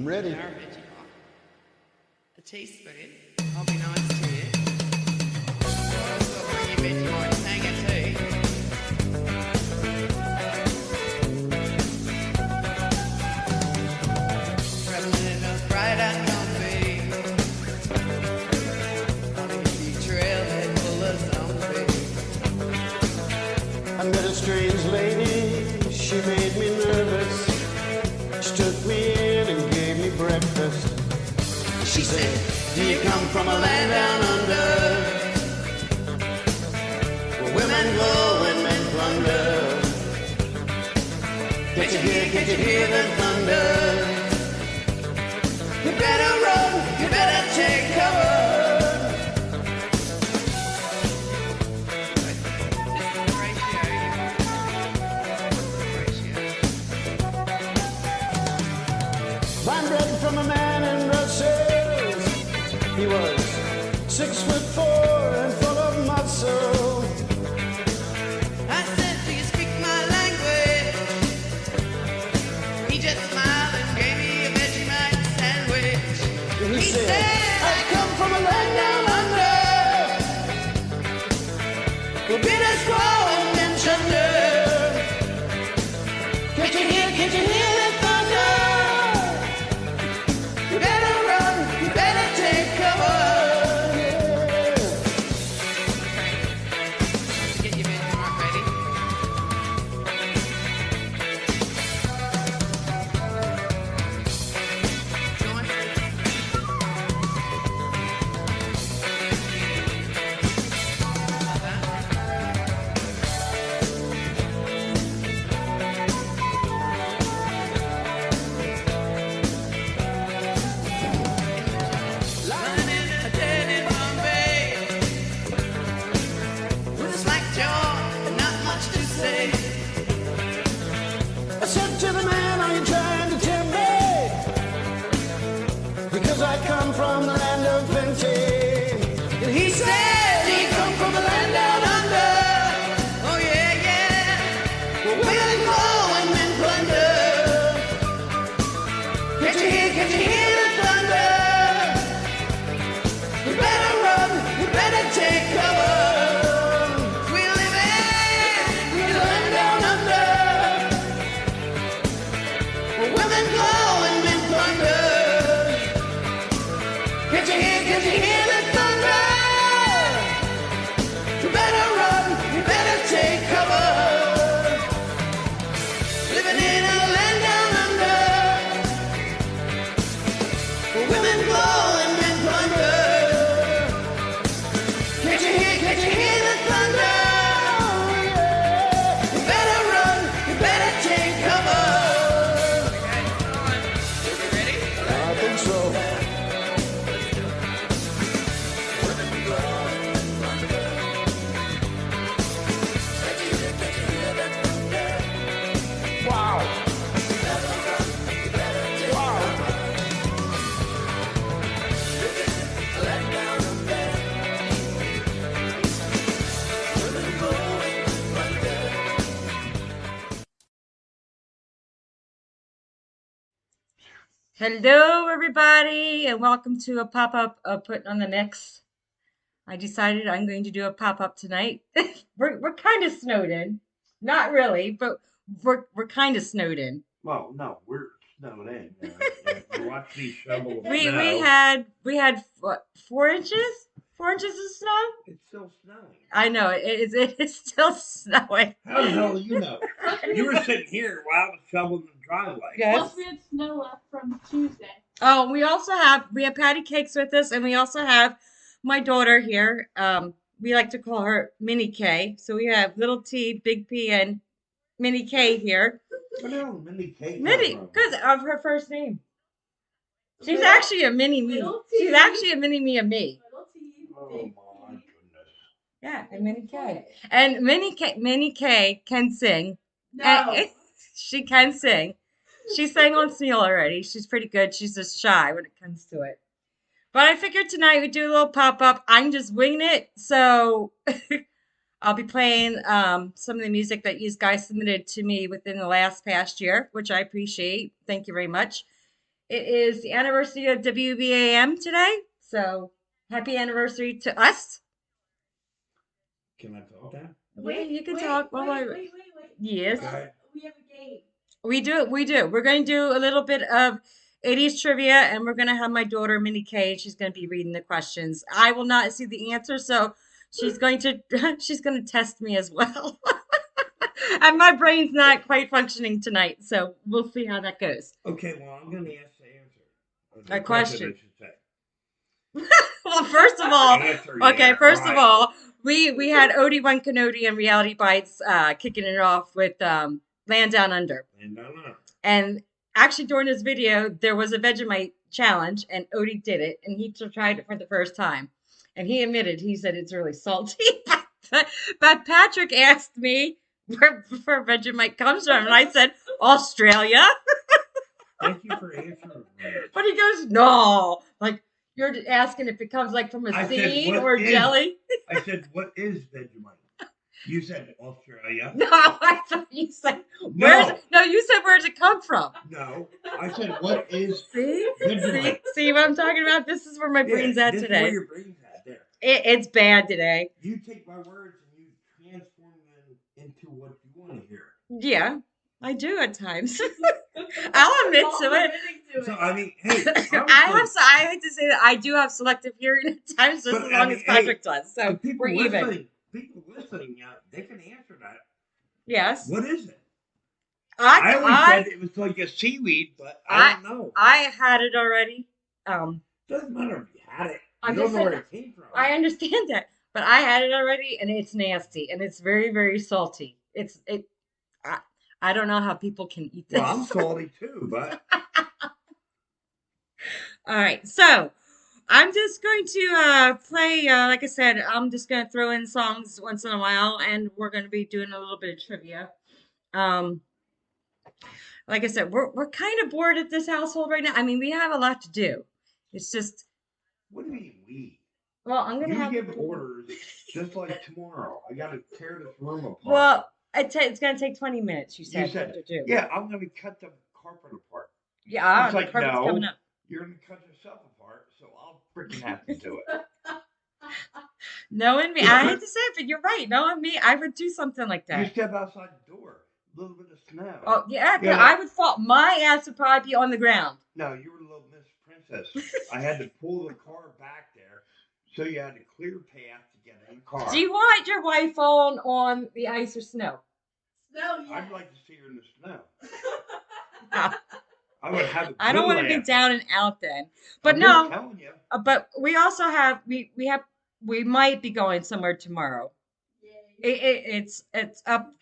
I'm ready. A teaspoon. I'll be nice to you. I'll bring you Vegemite hanger too. Grab a little brighter coffee. On a hippie trailhead full of zombies. I met a strange lady. She made me nervous. She took me in and gave me breakfast. She said, do you come from a land down under, where women go and men plunder? Can't you hear the thunder? You better run, you better take cover. I'm bred from a man in Brussels. He was 6'4" and full of muscle. I said, do you speak my language? He just smiled and gave me a Vegemite sandwich. He said, I come from a land down under, where bitter squaw and men chunder. Can't you hear the thunder? You better run, you better take cover. Get your Vegemite ready. Lying in a den in Bombay, with a slack jaw and not much to say. I said to the man, are you trying to tempt me? Because I come from the land of plenty. And he said, do you come from the land down under, Oh yeah, yeah. where women go and men plunder? Can't you hear the thunder? You better run, you better take cover. We live in The land down under, where women go and men plunder. Can't you hear the thunder? You better run, you better take cover. Living in a land down under, where women go and men plunder. Can't you hear the thunder? You better run, you better take cover. You ready? I think so. Wow. Wow. Hello, everybody, and welcome to a pop-up of Putting on the Mix. I decided I'm going to do a pop-up tonight. We're kind of snowed in, not really, but we're kind of snowed in. Well, no, we're snowed in. You watch me shovel We snow. had what, 4 inches? 4 inches of snow? It's still snowing. I know it is still snowing. How the hell do you know? You were sitting here while I was shoveling the driveway. Yes. Plus, we had snow left from Tuesday. Oh, we have patty cakes with us, and we also have my daughter here. We like to call her Mini K. So we have little T, big P, and Mini K here. What else? Mini cake. Mini, because of her first name. She's actually a mini me. Little T. She's actually a mini me of me. Little T, Oh big my T. goodness. Yeah, and Mini K. And Mini K can sing. No. And she can sing. She sang on Seal already. She's pretty good. She's just shy when it comes to it. But I figured tonight we'd do a little pop-up. I'm just winging it. So I'll be playing some of the music that you guys submitted to me within the past year, which I appreciate. Thank you very much. It is the anniversary of WBAM today. So happy anniversary to us. Can I talk now? Wait, you can talk. Wait. Yes. Okay. We have a game. We do. We're going to do a little bit of 80s trivia, and we're going to have my daughter, Minnie K, and she's going to be reading the questions. I will not see the answer, so she's going to test me as well. And my brain's not quite functioning tonight, so we'll see how that goes. Okay, well, I'm going to ask the answer. A question. I should say. Well, first of all, Answer, okay, yeah, first right. of all, we had Odie One Canody and Reality Bites kicking it off with Land Down Under. And I don't know. And actually, during this video, there was a Vegemite challenge, and Odie did it, and he tried it for the first time. And he admitted, he said it's really salty. But Patrick asked me where Vegemite comes from, and I said, Australia. Thank you for answering. But he goes, no. Like, you're asking if it comes like from a I said, seed what or is- jelly? I said, what is Vegemite? You said Australia. No, I thought you said, you said, where's it come from? No. I said, what is See? Vegemite? See what I'm talking about? This is where my brain's at this is today. where your brain's at there. It's bad today. You take my words and you transform them into what you want to hear. Yeah, I do at times. I'll admit to it. So, I mean, hey. I hate to say that I do have selective hearing at times, just But, as I long mean, as Patrick does. So people we're even. People listening, they can answer that. Yes. What is it? I always said it was like a seaweed, but I don't know. I had it already. Doesn't matter if you had it. You I'm don't just know where saying- it came from. I understand that, but I had it already, and it's nasty, and it's very, very salty. I don't know how people can eat this. Well, I'm salty too, but All right, so I'm just going to play, like I said, I'm just going to throw in songs once in a while, and we're going to be doing a little bit of trivia. Like I said, we're kind of bored at this household right now. I mean, we have a lot to do. It's just, what do you mean we? well, I'm going to You have give orders just like tomorrow. I got to tear this room apart. Well, it's going to take 20 minutes, you said to do. Yeah, I'm going to cut the carpet apart. Yeah, It's the like, carpet's no. coming up. You're going to cut yourself apart, so I'll freaking have to do it. Knowing me, I hate to say it, but you're right. Knowing me, I would do something like You that. step outside the door, a little bit of snow. Oh, yeah, Yeah. I would fall. My ass would probably be on the ground. No, you were Little Miss Princess. I had to pull the car back there, so you had a clear path to get in the car. Do you want your wife on the ice or snow? No, yeah. I'd like to see her in the snow. No. I would have a I don't want to good be laugh. down and out then. But I'm no, just telling you. but we also have we might be going somewhere tomorrow. Yay. It's up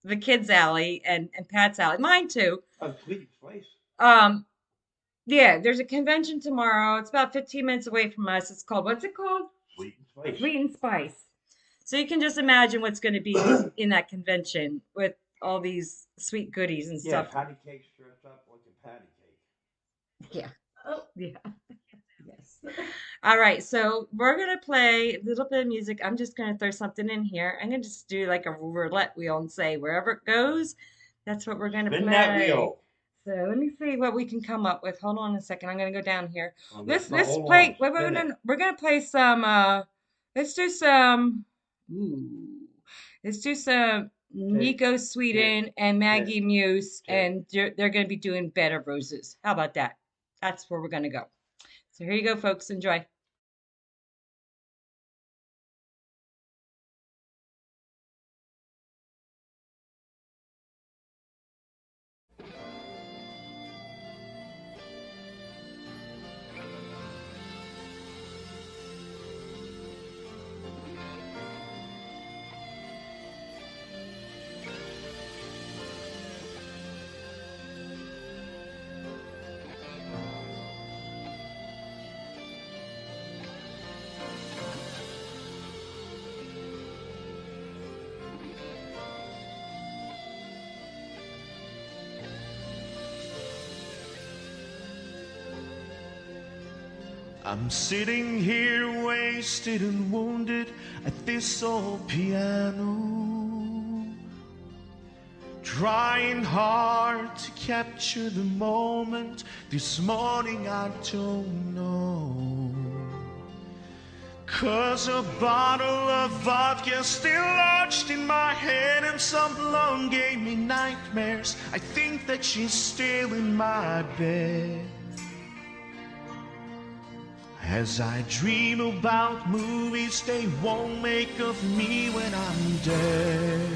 the kids' alley and Pat's alley, mine too. Oh, Sweetie's place. Yeah, there's a convention tomorrow. It's about 15 minutes away from us. It's called, what's it called? Sweetie's place. Sweet and Spice. So you can just imagine what's going to be in that convention with all these sweet goodies and Yeah, stuff. patty cake dressed up like a patty cake. Yeah. Oh. Yeah. Yes. All right. So we're going to play a little bit of music. I'm just going to throw something in here. I'm going to just do like a roulette wheel and say wherever it goes, that's what we're going to play. Spin that wheel. So let me see what we can come up with. Hold on a second. I'm going to go down here. Oh, Let's no, hold play. on. Wait, Spin it. no. We're going to play some, let's do some, let's do some Nico Sweden and Maggie Muse, Okay. and they're going to be doing Bed of Roses. How about that? That's where we're going to go. So here you go, folks. Enjoy. I'm sitting here wasted and wounded at this old piano, Trying hard to capture the moment. This morning I don't know. 'Cause a bottle of vodka still lodged in my head, and some blonde gave me nightmares. I think that she's still in my bed. As I dream about movies they won't make of me when I'm dead.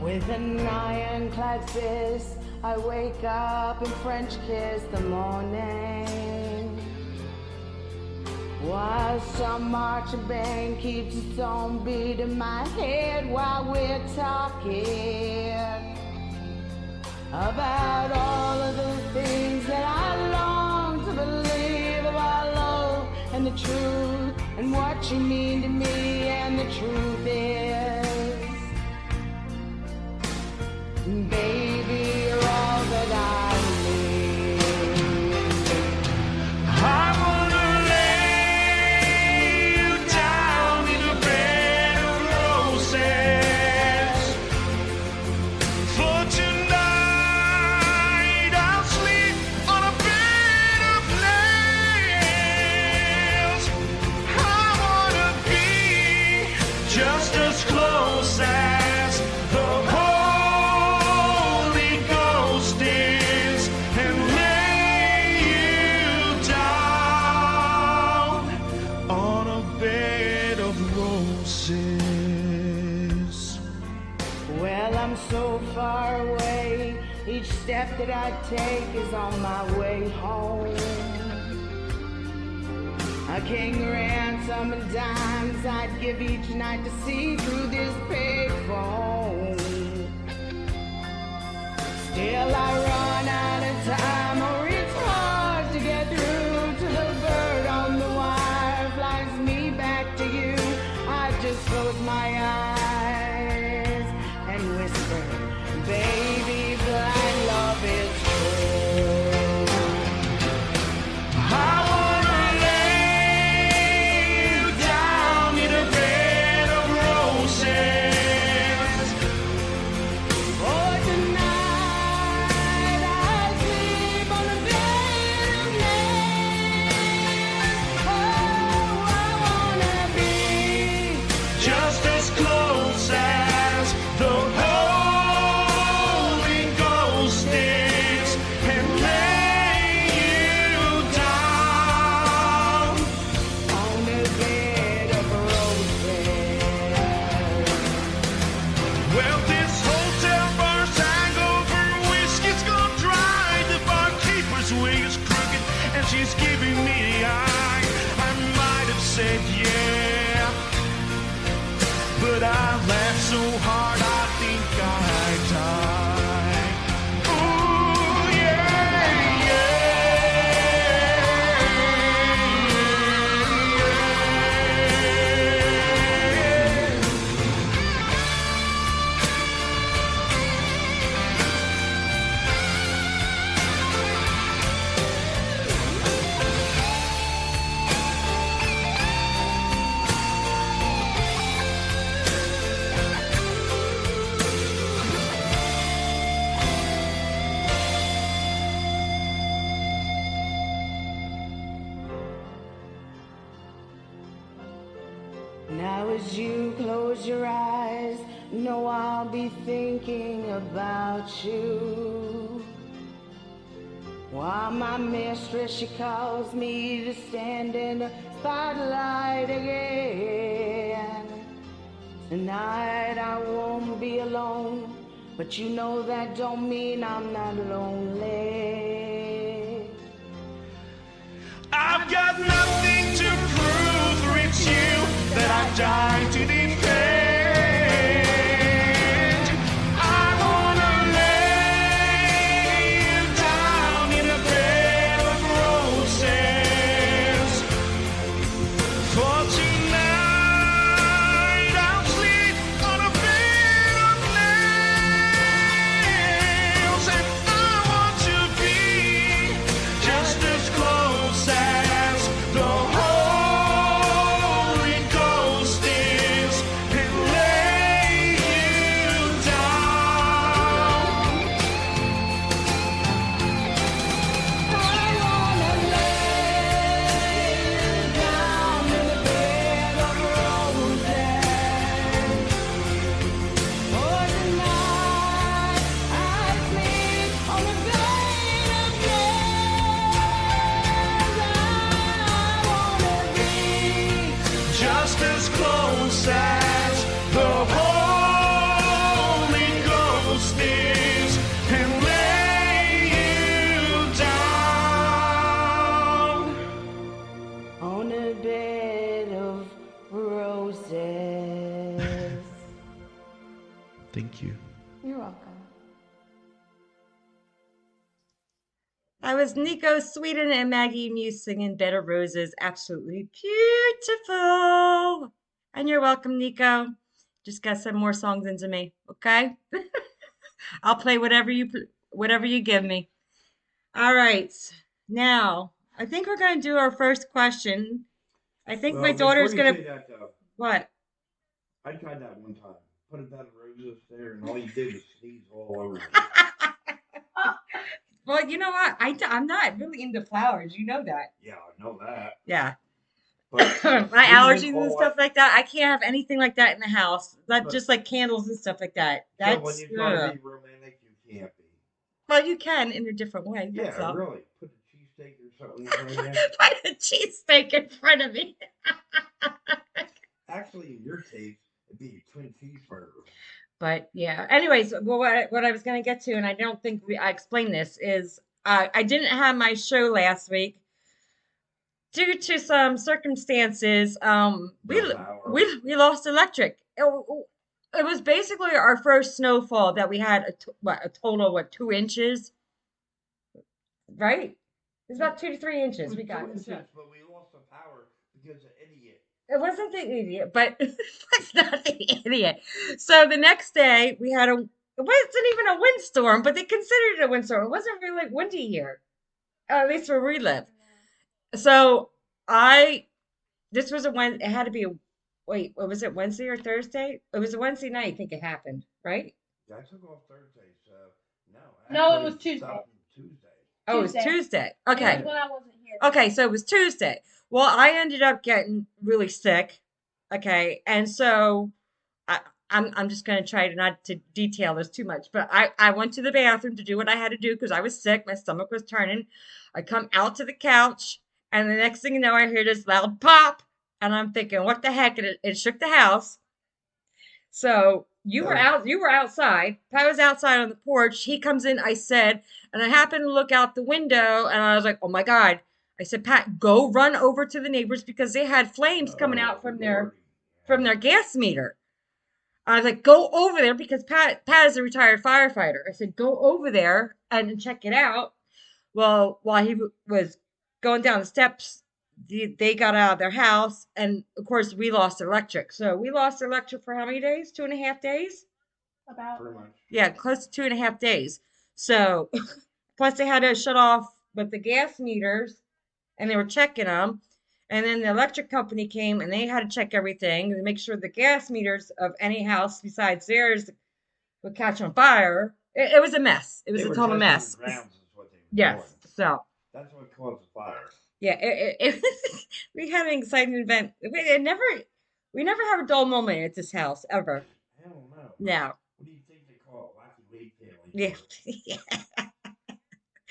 With an ironclad fist, I wake up and French kiss the morning, while some marching band keeps its own beat in my head while we're talking about all of the things that I long to believe about love and the truth and what you mean to me. And the truth is, baby, you're all that I need. I wanna lay you down in a bed of roses. For tonight I'll sleep on a bed of nails. I wanna be just as close as the Holy Ghost is, and lay you down on a bed of roses. Well, I'm so far away, each step that I take is on my way home. A king ransom and dimes I'd give each night to see through this payphone. Still I run out of time, or it's hard to get through to the bird on the wire flies me back to you. I just close my eyes and whisper, baby, blind love is true. I wanna lay you down in a bed of roses. For tonight I'll sleep on a bed of nails. Oh, I wanna be Just as close as the Holy Ghost is, and lay you down. on a bed of roses. Well, this hotel bar's hangover whiskey's gone dry. The barkeeper's wig is crooked, and she's giving me the eye. I might have said yeah, but I laughed so hard I think I died. Ooh, yeah, yeah. Now as you close your eyes, know I'll be thinking about you. While my mistress, she calls me to stand in the spotlight again. Tonight I won't be alone, but you know that don't mean I'm not lonely. I've got nothing to prove, for it's you that I died to defend. I wanna lay you down in a bed of roses. For tonight I'll sleep on a bed of nails, and I want to be just as close as the just as close as the Holy Ghost is, and lay you down On a bed of roses. Thank you. You're welcome. I was Nico Sweden and Maggie Muse singing Bed of Roses. Absolutely beautiful. And you're welcome, Nico. Just got some more songs into me, okay? I'll play whatever you give me. All right. Now, I think we're going to do our first question. I think my daughter's going to... What? I tried that one time. Put a bed of roses there, and all you did was sneeze all over me. Well, you know what? I'm not really into flowers. You know that. Yeah, I know that. Yeah. But My allergies and stuff like that. I can't have anything like that in the house. Not just like candles and stuff like that. That's when you try to be romantic, you can't be. well, you can in a different way. That's Yeah, all. really. Put a cheesesteak or something in front of you. Put a cheesesteak in front of me. Actually, in your case, it'd be a twin cheeseburger. But yeah. Anyways, well, what I was going to get to, and I don't think I explained this, is I didn't have my show last week due to some circumstances. We lost electric. It was basically our first snowfall that we had. A total of 2 inches, right? It's about 2 to 3 inches we got. But we lost the power because of idiot. It wasn't the idiot, but it's not the idiot. So the next day we had it wasn't even a windstorm, but they considered it a windstorm. It wasn't really windy here, at least where we live. So this was it had to be what was it, Wednesday or Thursday? It was a Wednesday night, I think it happened, right? Yeah, I took off Thursday, so no. No, it was Tuesday. Tuesday. Oh, it was Tuesday. Okay. That's when I wasn't here. Okay, so it was Tuesday. Well, I ended up getting really sick. Okay, and so I'm just going to try not to detail this too much, but I went to the bathroom to do what I had to do because I was sick. My stomach was turning. I come out to the couch, and the next thing you know, I hear this loud pop, and I'm thinking, what the heck? And it shook the house. So you were outside. Pat was outside on the porch. He comes in, I said, and I happened to look out the window, and I was like, oh my God. I said, Pat, go run over to the neighbors because they had flames coming out from their gas meter. I was like, go over there because Pat is a retired firefighter. I said, go over there and check it out. Well, while he was going down the steps, they got out of their house, and of course we lost electric. So we lost electric for how many days? 2.5 days? About. Pretty much. Yeah, close to 2.5 days. So plus they had to shut off with the gas meters. And they were checking them. And then the electric company came and they had to check everything and make sure the gas meters of any house besides theirs would catch on fire. It was a mess. It was a total mess. Yes. So. That's what caused the fire. Yeah. We had an exciting event. We never have a dull moment at this house ever. Hell no. No. What do you think they call it? Wacky weight tailing?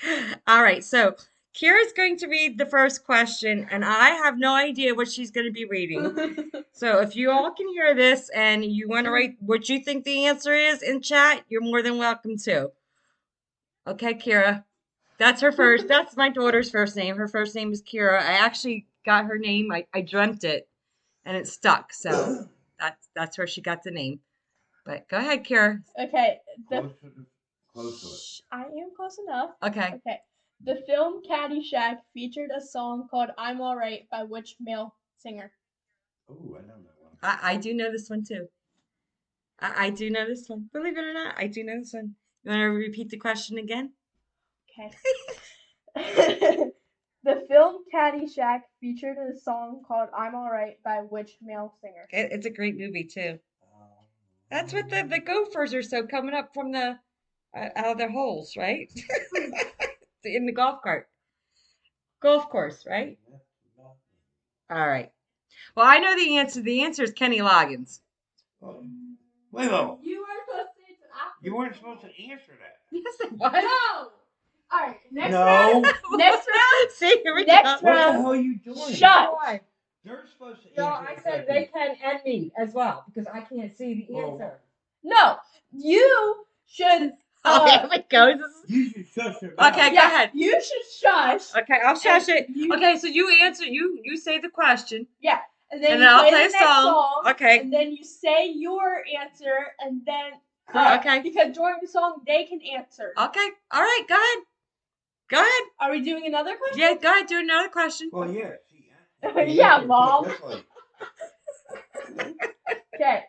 Yeah. All right. So. Kira's going to read the first question, and I have no idea what she's going to be reading. So if you all can hear this and you want to write what you think the answer is in chat, you're more than welcome to. Okay, Kira. That's my daughter's first name. Her first name is Kira. I actually got her name. I dreamt it, and it stuck. So that's where she got the name. But go ahead, Kira. Okay. Close to it. I am close enough. Okay. Okay. The film Caddyshack featured a song called I'm Alright by which male singer? Oh, I know that one. I do know this one, too. I do know this one. Believe it or not, I do know this one. You want to repeat the question again? Okay. The film Caddyshack featured a song called I'm Alright by which male singer? It's a great movie, too. That's what the gophers are so coming up from the out of their holes, right? In the golf course, right? All right. Well, I know the answer. The answer is Kenny Loggins. Wait, no. You weren't supposed to answer that. You weren't supposed to answer that. Yes, it was. No. All right. Next No. round. Next round. See, here we Next go. What the round. hell are you doing? Shut. They're supposed to No, answer I the said question. they can and me as well because I can't see the Well, answer. No, you should. Oh, here we go. You should shush your mouth. Okay, go Yeah, ahead. you should shush. Okay, I'll shush And it. you- Okay, so you answer. You say the question. Yeah, and then And you then I'll play play the a next song. Okay. And then you say your answer, and then Okay. because during the song they can answer. Okay. All right. Go ahead. Go ahead. Are we doing another question? Yeah. Go ahead. Do another question. Well, yeah. Yeah, Mom. Definitely. Okay.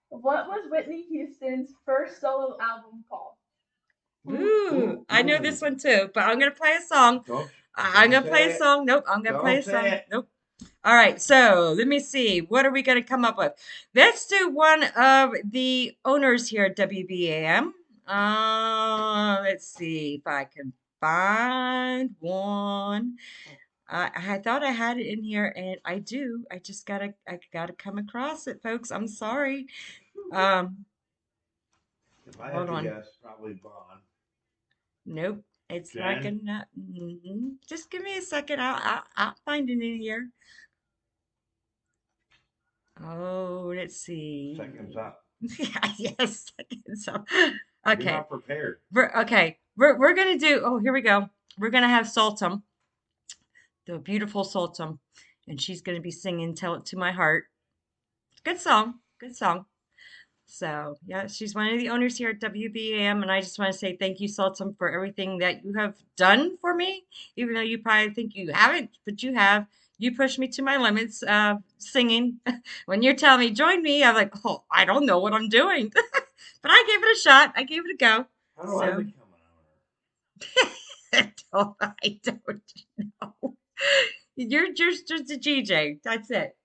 What was Whitney Houston's first solo album called? Ooh, I know this one too, but I'm gonna play a song. Don't- I'm gonna don't play say a it. song. Nope, I'm gonna play a Don't say song. it. Nope. All right, so let me see. What are we gonna come up with? Let's do one of the owners here at WBAM. Let's see if I can find one. I thought I had it in here, and I do. I just I gotta come across it, folks. I'm sorry. If I had Hold to on. guess, probably Bond. Nope, it's not Jen? gonna. Just give me a second. I'll find it in here. Oh, let's see. Seconds up. Yeah, yes, seconds up. You're Okay, not prepared. we're gonna do. Oh, here we go. We're gonna have Sultan, the beautiful Sultan, and she's gonna be singing "Tell It to My Heart." Good song. Good song. So, yeah, she's one of the owners here at WBAM, and I just want to say thank you, Sultan, for everything that you have done for me, even though you probably think you haven't, but you have. You pushed me to my limits singing. When you're telling me, join me, I'm like, oh, I don't know what I'm doing. But I gave it a shot. I gave it a go. How do I So- become an owner? I don't know. You're just a DJ. That's it.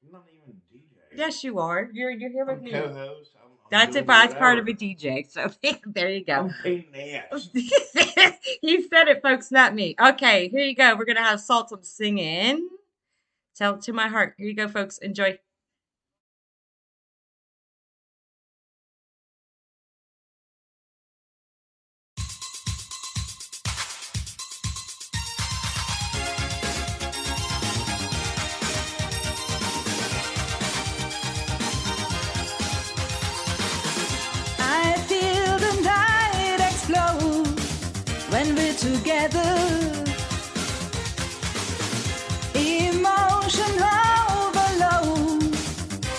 I'm not even a DJ. Yes, you are. You're here with I'm me. co-host. I'm That's doing it. That's part of whatever. a DJ. So there you go. I'm pain in the ass. He said it, folks, not me. Okay, here you go. We're gonna have Sultan singing "Tell It to My Heart." Here you go, folks. Enjoy. I feel the night explode when we're together. Emotion overload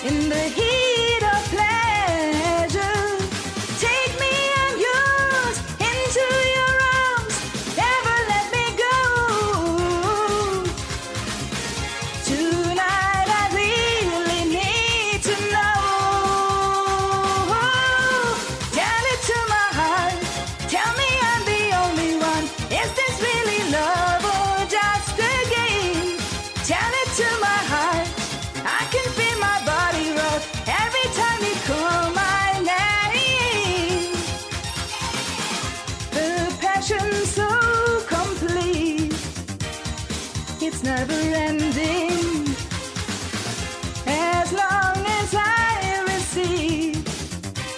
in the heat of pleasure. Take me, I'm yours, into your arms. Never let me go. Tonight I really need to know. Tell it to my heart. Tell me I'm the only one. Is this really love or just a game? Tell it to my heart. I can feel my body rock every time you call my name. The passion so complete. It's never ending. As long as I receive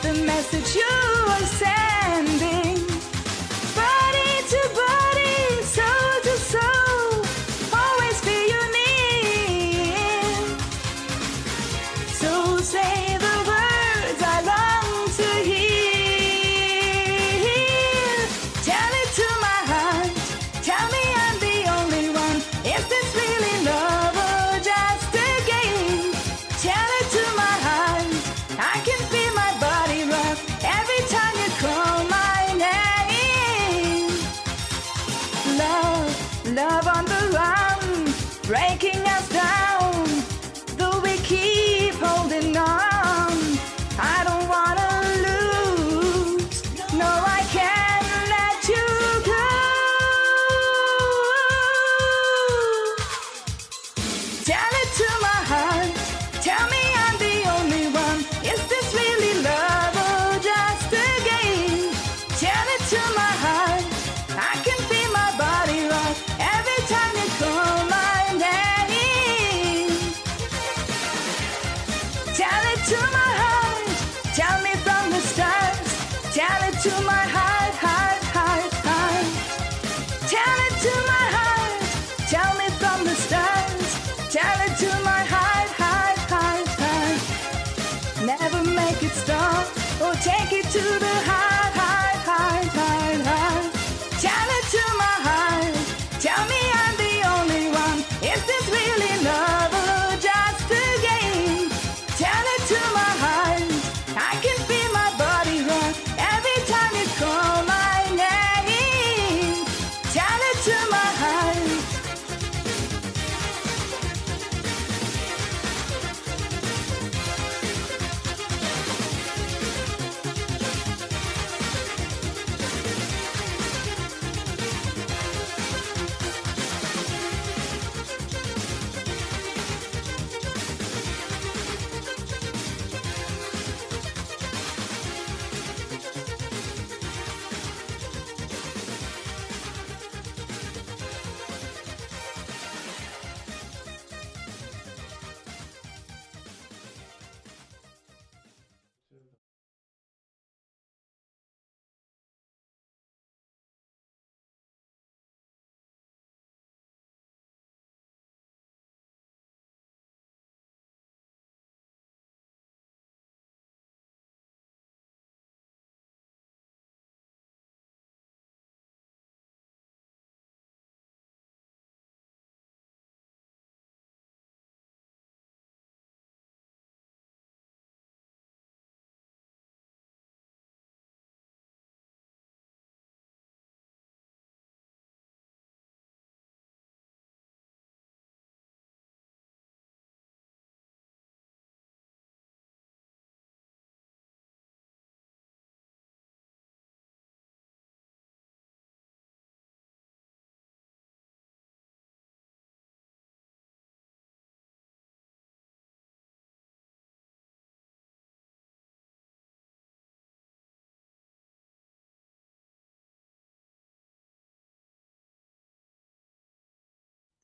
the message you are sending. Body to body, soul to soul, always feel you near. So say the words I long to hear. Tell it to my heart. Tell me I'm the only one. Is this really love or just a game? Tell it to my heart. I can feel my body rock every time you call my name. Love, love on the run, breaking us down. Though we keep holding on, I don't wanna lose. No, I can't let you go. Tell it to my heart. Tell me I'm the only one. Is this really love or just a game? Tell it to my heart. I can feel my body rock every time you call my name. Tell it to my heart. Tell me from the start. Tell it to my heart, heart, heart, heart. Tell it to my heart. Tell me from the start. Tell it to my take it to the high, high, high, high, high. Tell it to my heart. Tell me I'm the only one. Is this really love or just a game? Tell it to my heart. I can feel my body run every time you call my name. Tell it to my heart.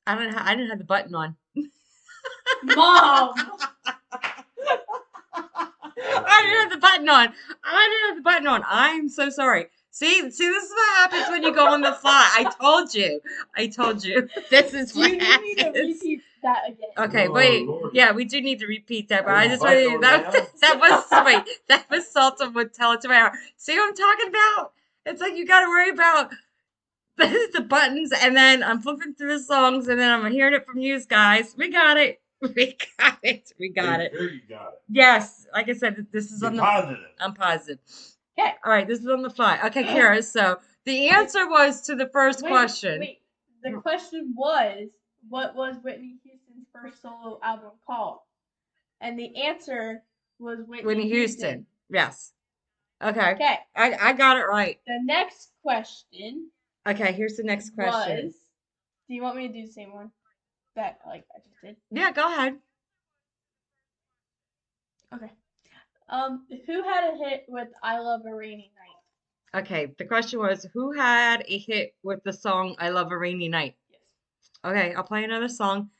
I didn't have the button on. Mom! I didn't have the button on. I didn't have the button on. I'm so sorry. See, this is what happens when you go on the fly. I told you. This is Do what you need me to happens. repeat that again? Okay, Oh, wait. Lord. Yeah, we do need to repeat that, but Are I you just button wanted on that was Salta would tell it to my heart. See what I'm talking about? It's like you gotta worry about the buttons, and then I'm flipping through the songs, and then I'm hearing it from you guys. We got it. We got it. We got it. Sure you got it. Yes, like I said, this is You're on the. positive. I'm positive. Okay. All right, this is on the fly. Okay, Kara. So the answer was to the first question. Wait. The question was, what was Whitney Houston's first solo album called? And the answer was Whitney Houston. Yes. Okay. Okay. I got it right. The next question Okay, here's the next question. was, do you want me to do the same one that I just did? Yeah, go ahead. Okay. Who had a hit with "I Love a Rainy Night"? Okay, the question was, who had a hit with the song "I Love a Rainy Night"? Yes. Okay, I'll play another song,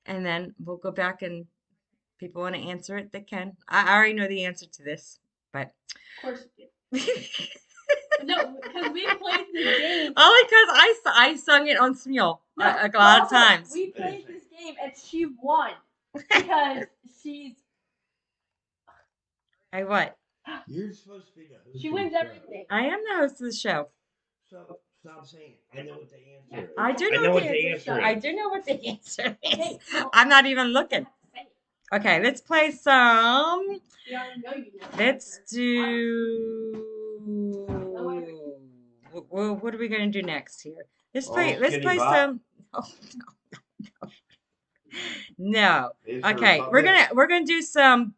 and then we'll go back, and people want to answer it, they can. I already know the answer to this, but Of course you did. No, because we played this game. only because I sung it on Smule a lot of times. We played this game and she won because she's. I what? You're supposed to be the host. She of wins the show. everything. I am the host of the show. So stop saying it. I know what the answer is. I do know, what the answer. I do know what the answer is. Okay, well, I'm not even looking. Okay, let's play some. You already know you know. Let's do. What are we gonna do next here? Let's play. Let's Skinny play Bop? some. Oh no. Is No. her Okay, puppet? we're gonna do some.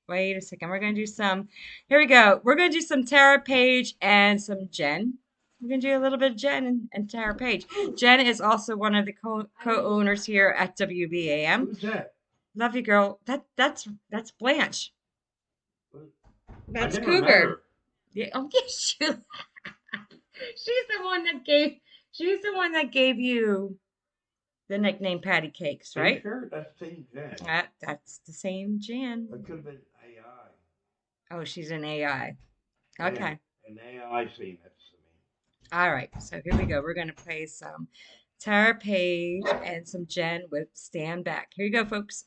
Wait a second. We're gonna do some. Here we go. We're gonna do some Tara Page and some Jen. We're gonna do a little bit of Jen and Tara Page. Jen is also one of the co-owners here at WBAM. Who's that? Love you, girl. That's Blanche. That's I never Cougar. met her. Yeah, oh yes, she's the one that gave you the nickname Patty Cakes, Are you right? sure? That's the same Jen. That's the same Jan. It could have been AI. Oh, she's an AI. Okay. An AI scene. That's to me. All right. So here we go. We're gonna play some Tara Page and some Jen with Stand Back. Here you go, folks.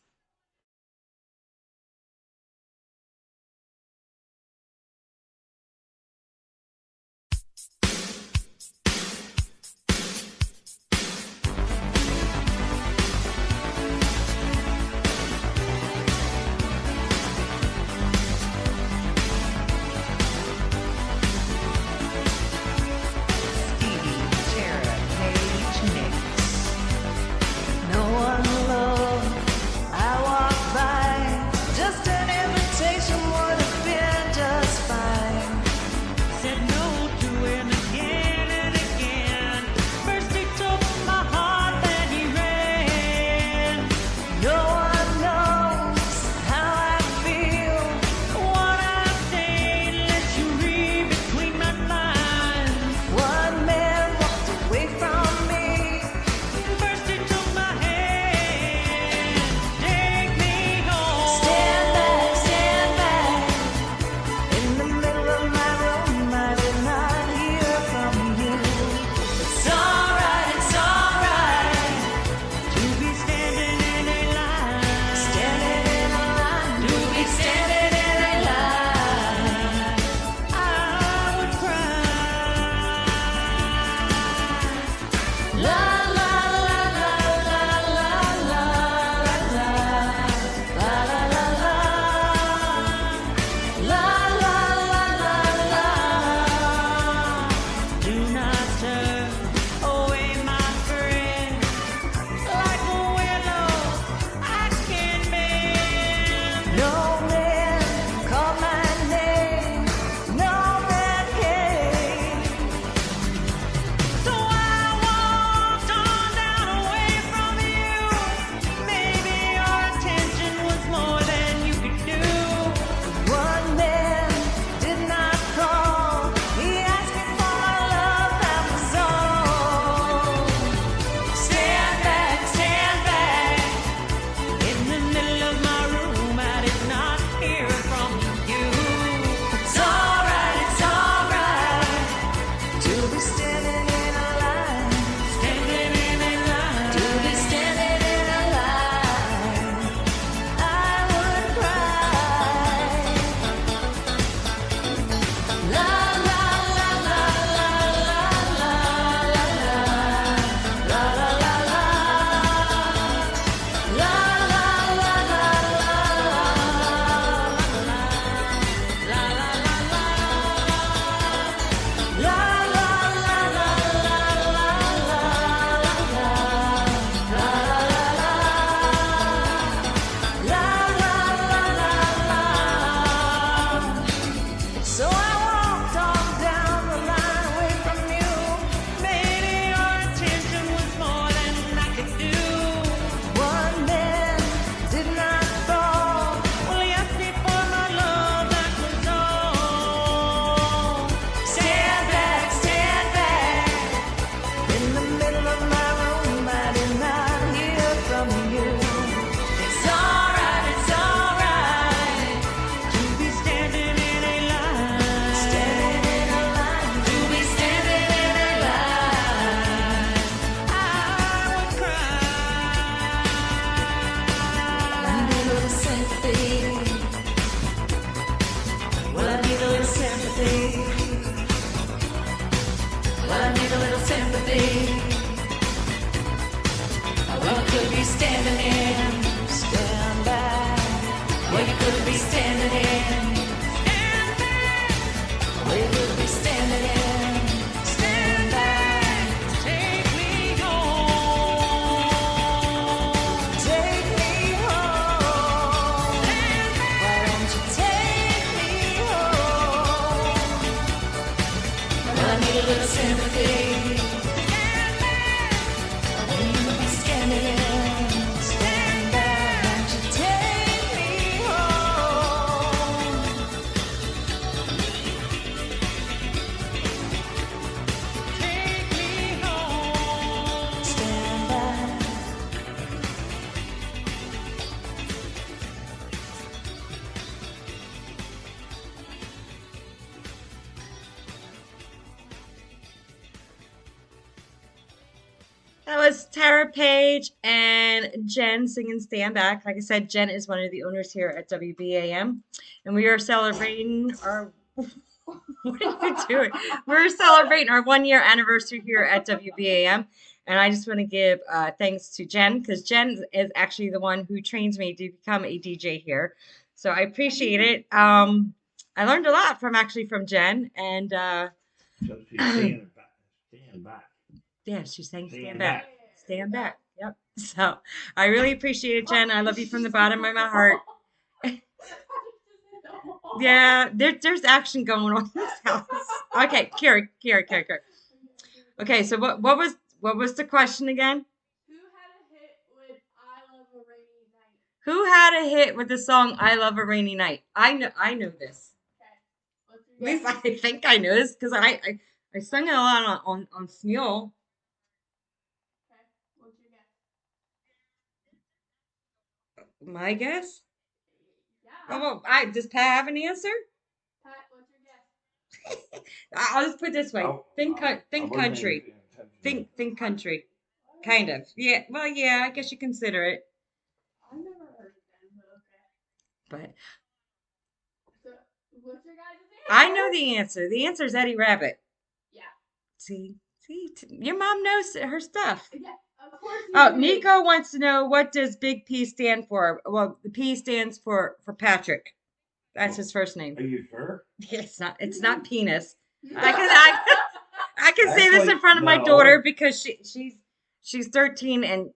That was Tara Page and Jen singing Stand Back. Like I said, Jen is one of the owners here at WBAM, and we are celebrating our. What are you doing? We're celebrating our 1 year anniversary here at WBAM, and I just want to give thanks to Jen because Jen is actually the one who trains me to become a DJ here. So I appreciate it. I learned a lot from Jen, and So she's stand back. Stand back. yeah, she's saying stand Stand back. back. Stand back. Yep. So I really appreciate it, Jen. I love you from the bottom of my heart. Yeah, there's action going on in this house. Okay, Carrie. Okay, so what was the question again? Who had a hit with I Love a Rainy Night? Who had a hit with the song "I Love a Rainy Night"? I know this. Okay. What's At your least guess? I think I know this because I sung it a lot on Smule. Okay. What's your guess? My guess. Yeah. Oh, well, does Pat have an answer? Pat, what's your guess? I'll just put it this way. Think country. Think country. Kind of. Yeah. Well, yeah. I guess you consider it. I've never heard of them, but okay. But So, what's your guys' answer? I know the answer. The answer is Eddie Rabbit. Yeah. See, your mom knows her stuff. Yeah, of course you Oh, do. Nico wants to know, what does Big P stand for? Well, the P stands for Patrick. That's his first name. Are you sure? It's not penis. I can say this in Actually, front of my no. daughter because she's 13 and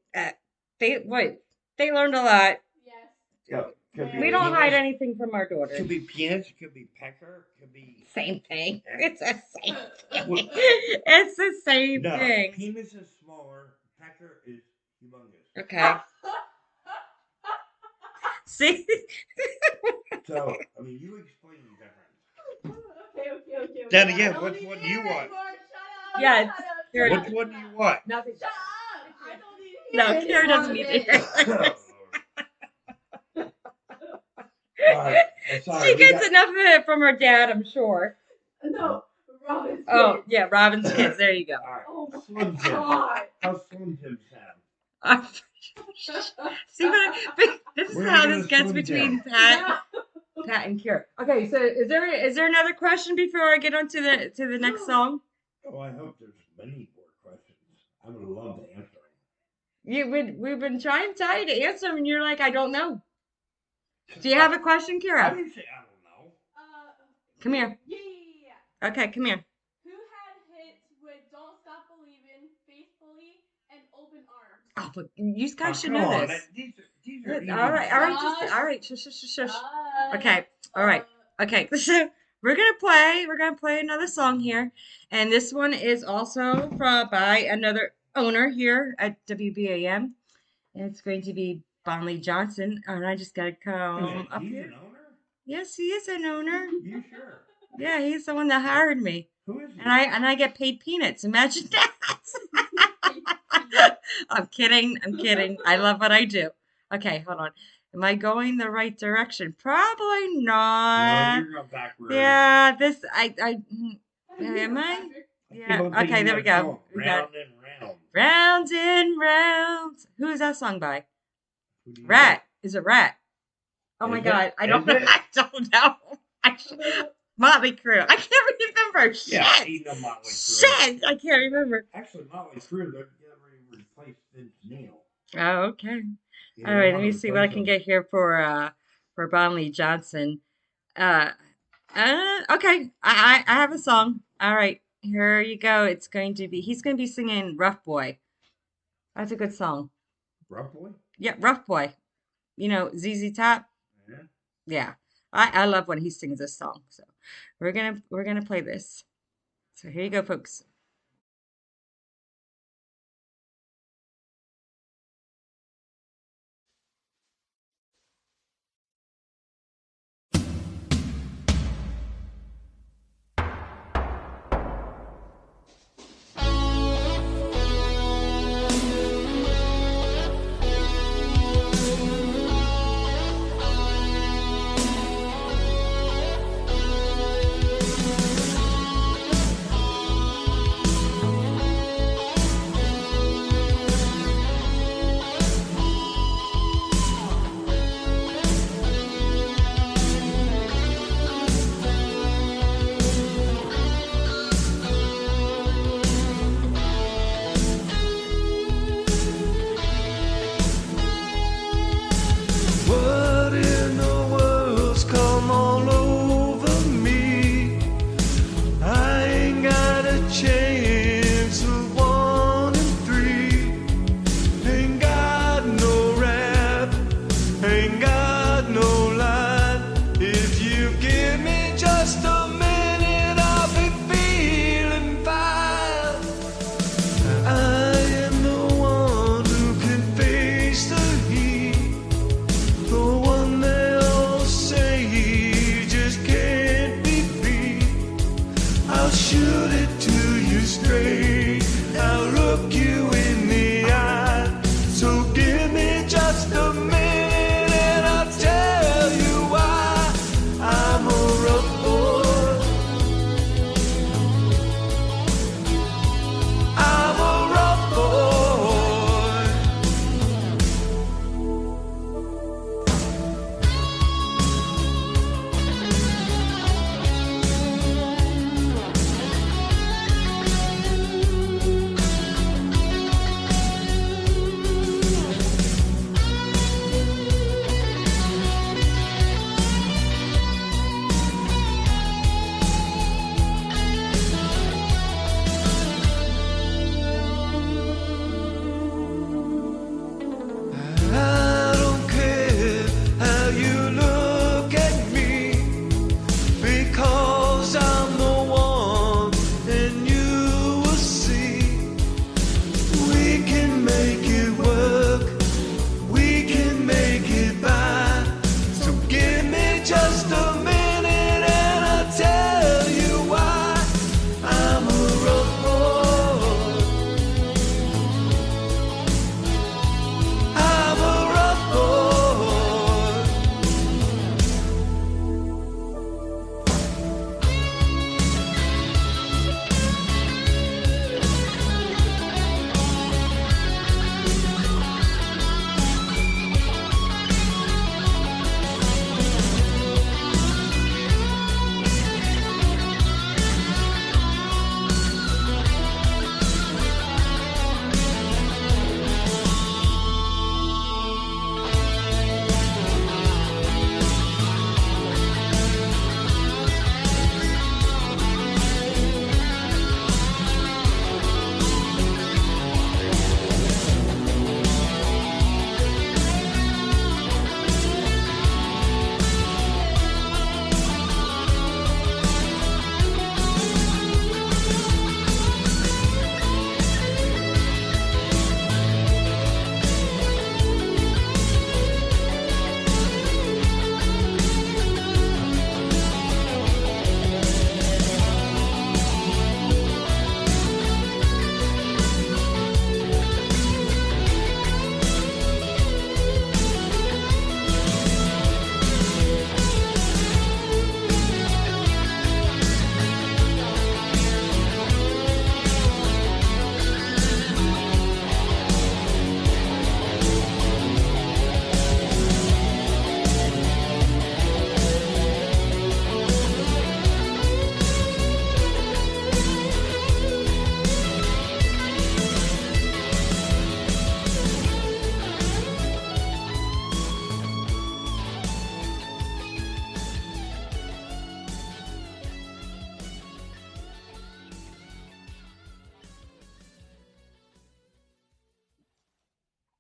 they learned a lot. Yes. Yeah. Could be We don't hide penis, anything from our daughter. Could be penis. Could be pecker. Could be. Same thing. It's the same thing. Well, It's the same No, thing. penis is smaller. Pecker is humongous. Okay. See? So, I mean, you explain the difference. Okay. Then I again, don't which need one to do you hear it want? anymore. Shut up. Yeah, Shut up. Here Shut it Which one do you want? Nothing. Shut up. I don't need to No, hear it Karen doesn't anymore. need to hear it. All right. I'm sorry. She gets enough of it from her dad, I'm sure. No, Robin's Oh, kids. yeah, Robin's kids. There you go. All right. Oh my Slim Jim. God. How's Slim Jim sound? See what this is We're how gonna this gets Slim between Jim. Pat and Kira. Okay, so is there another question before I get on to the next song? Oh, I hope there's many more questions. I would love to answer them. We've been trying to tell you to answer them, and you're like, I don't know. Do you have a question, I Kira? didn't say I don't know. Come here. Yeah. Okay, come here. Who had hits with Don't Stop Believin', Faithfully, and Open Arms? Oh, but you guys Oh, should come know on, this. These are easy. All right, Shush. all right, shush. Uh, Okay, all right. Okay, so we're gonna play another song here, and this one is also by another owner here at WBAM, and it's going to be Bonley Johnson. And I just gotta come up He's here. an owner? Yes, he is an owner. You sure? Yeah, he's the one that hired me, Who is he? and I get paid peanuts. Imagine that. I'm kidding. I love what I do. Okay, hold on. Am I going the right direction? Probably No, not. you're going backwards. Yeah, am I? Keep Yeah. on Okay, thinking there we that go. song, We got Round and round. Round and Round. Who is that song by? Who do you Rat. Is it Rat? Oh Is my it? God. I don't know. Is it? I don't know. Motley Crue. I can't remember. Shit. Yeah, ain't no Motley Crue. Shit. I can't remember. Actually, Motley Crue, they're getting ready to replace Vince Neil. Oh, okay. Yeah, All right, they let me wanna see what I replace can him. get here for Bonley Johnson. Okay, I have a song. All right, here you go. He's going to be singing Rough Boy. That's a good song. Rough Boy? Yeah, Rough Boy. You know, ZZ Top. Yeah. Yeah, I love when he sings this song. So we're gonna play this. So here you go, folks.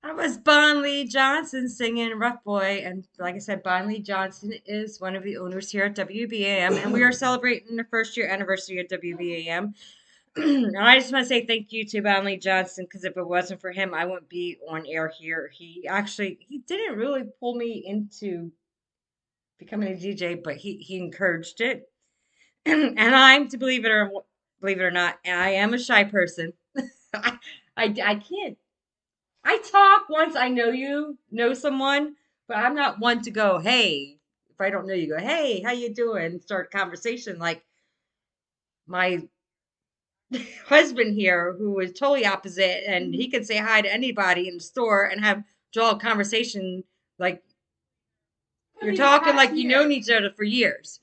That was Bon Lee Johnson singing Rough Boy. And like I said, Bon Lee Johnson is one of the owners here at WBAM. And we are celebrating the first year anniversary of WBAM. And I just want to say thank you to Bon Lee Johnson, because if it wasn't for him, I wouldn't be on air here. He didn't really pull me into becoming a DJ, but he encouraged it. And I'm, to believe it or not, I am a shy person. I can't. I talk once I know someone, but I'm not one to go, hey, if I don't know you, go, hey, how you doing? Start a conversation like my husband here, who is totally opposite, and he can say hi to anybody in the store and draw a conversation like you're talking like you known each other for years.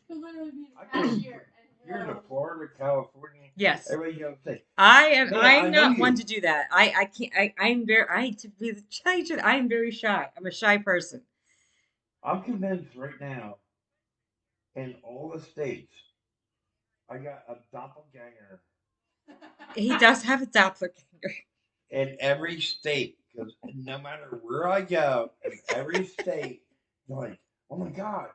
You're in Florida, California. Yes. Everybody gonna say, I'm I know not you." one to do that. I can't. To be the truth, I am very shy. I'm a shy person. I'm convinced right now, in all the states, I got a doppelganger He does have a doppelganger. in every state. Because no matter where I go, in every state, they're like, oh my God,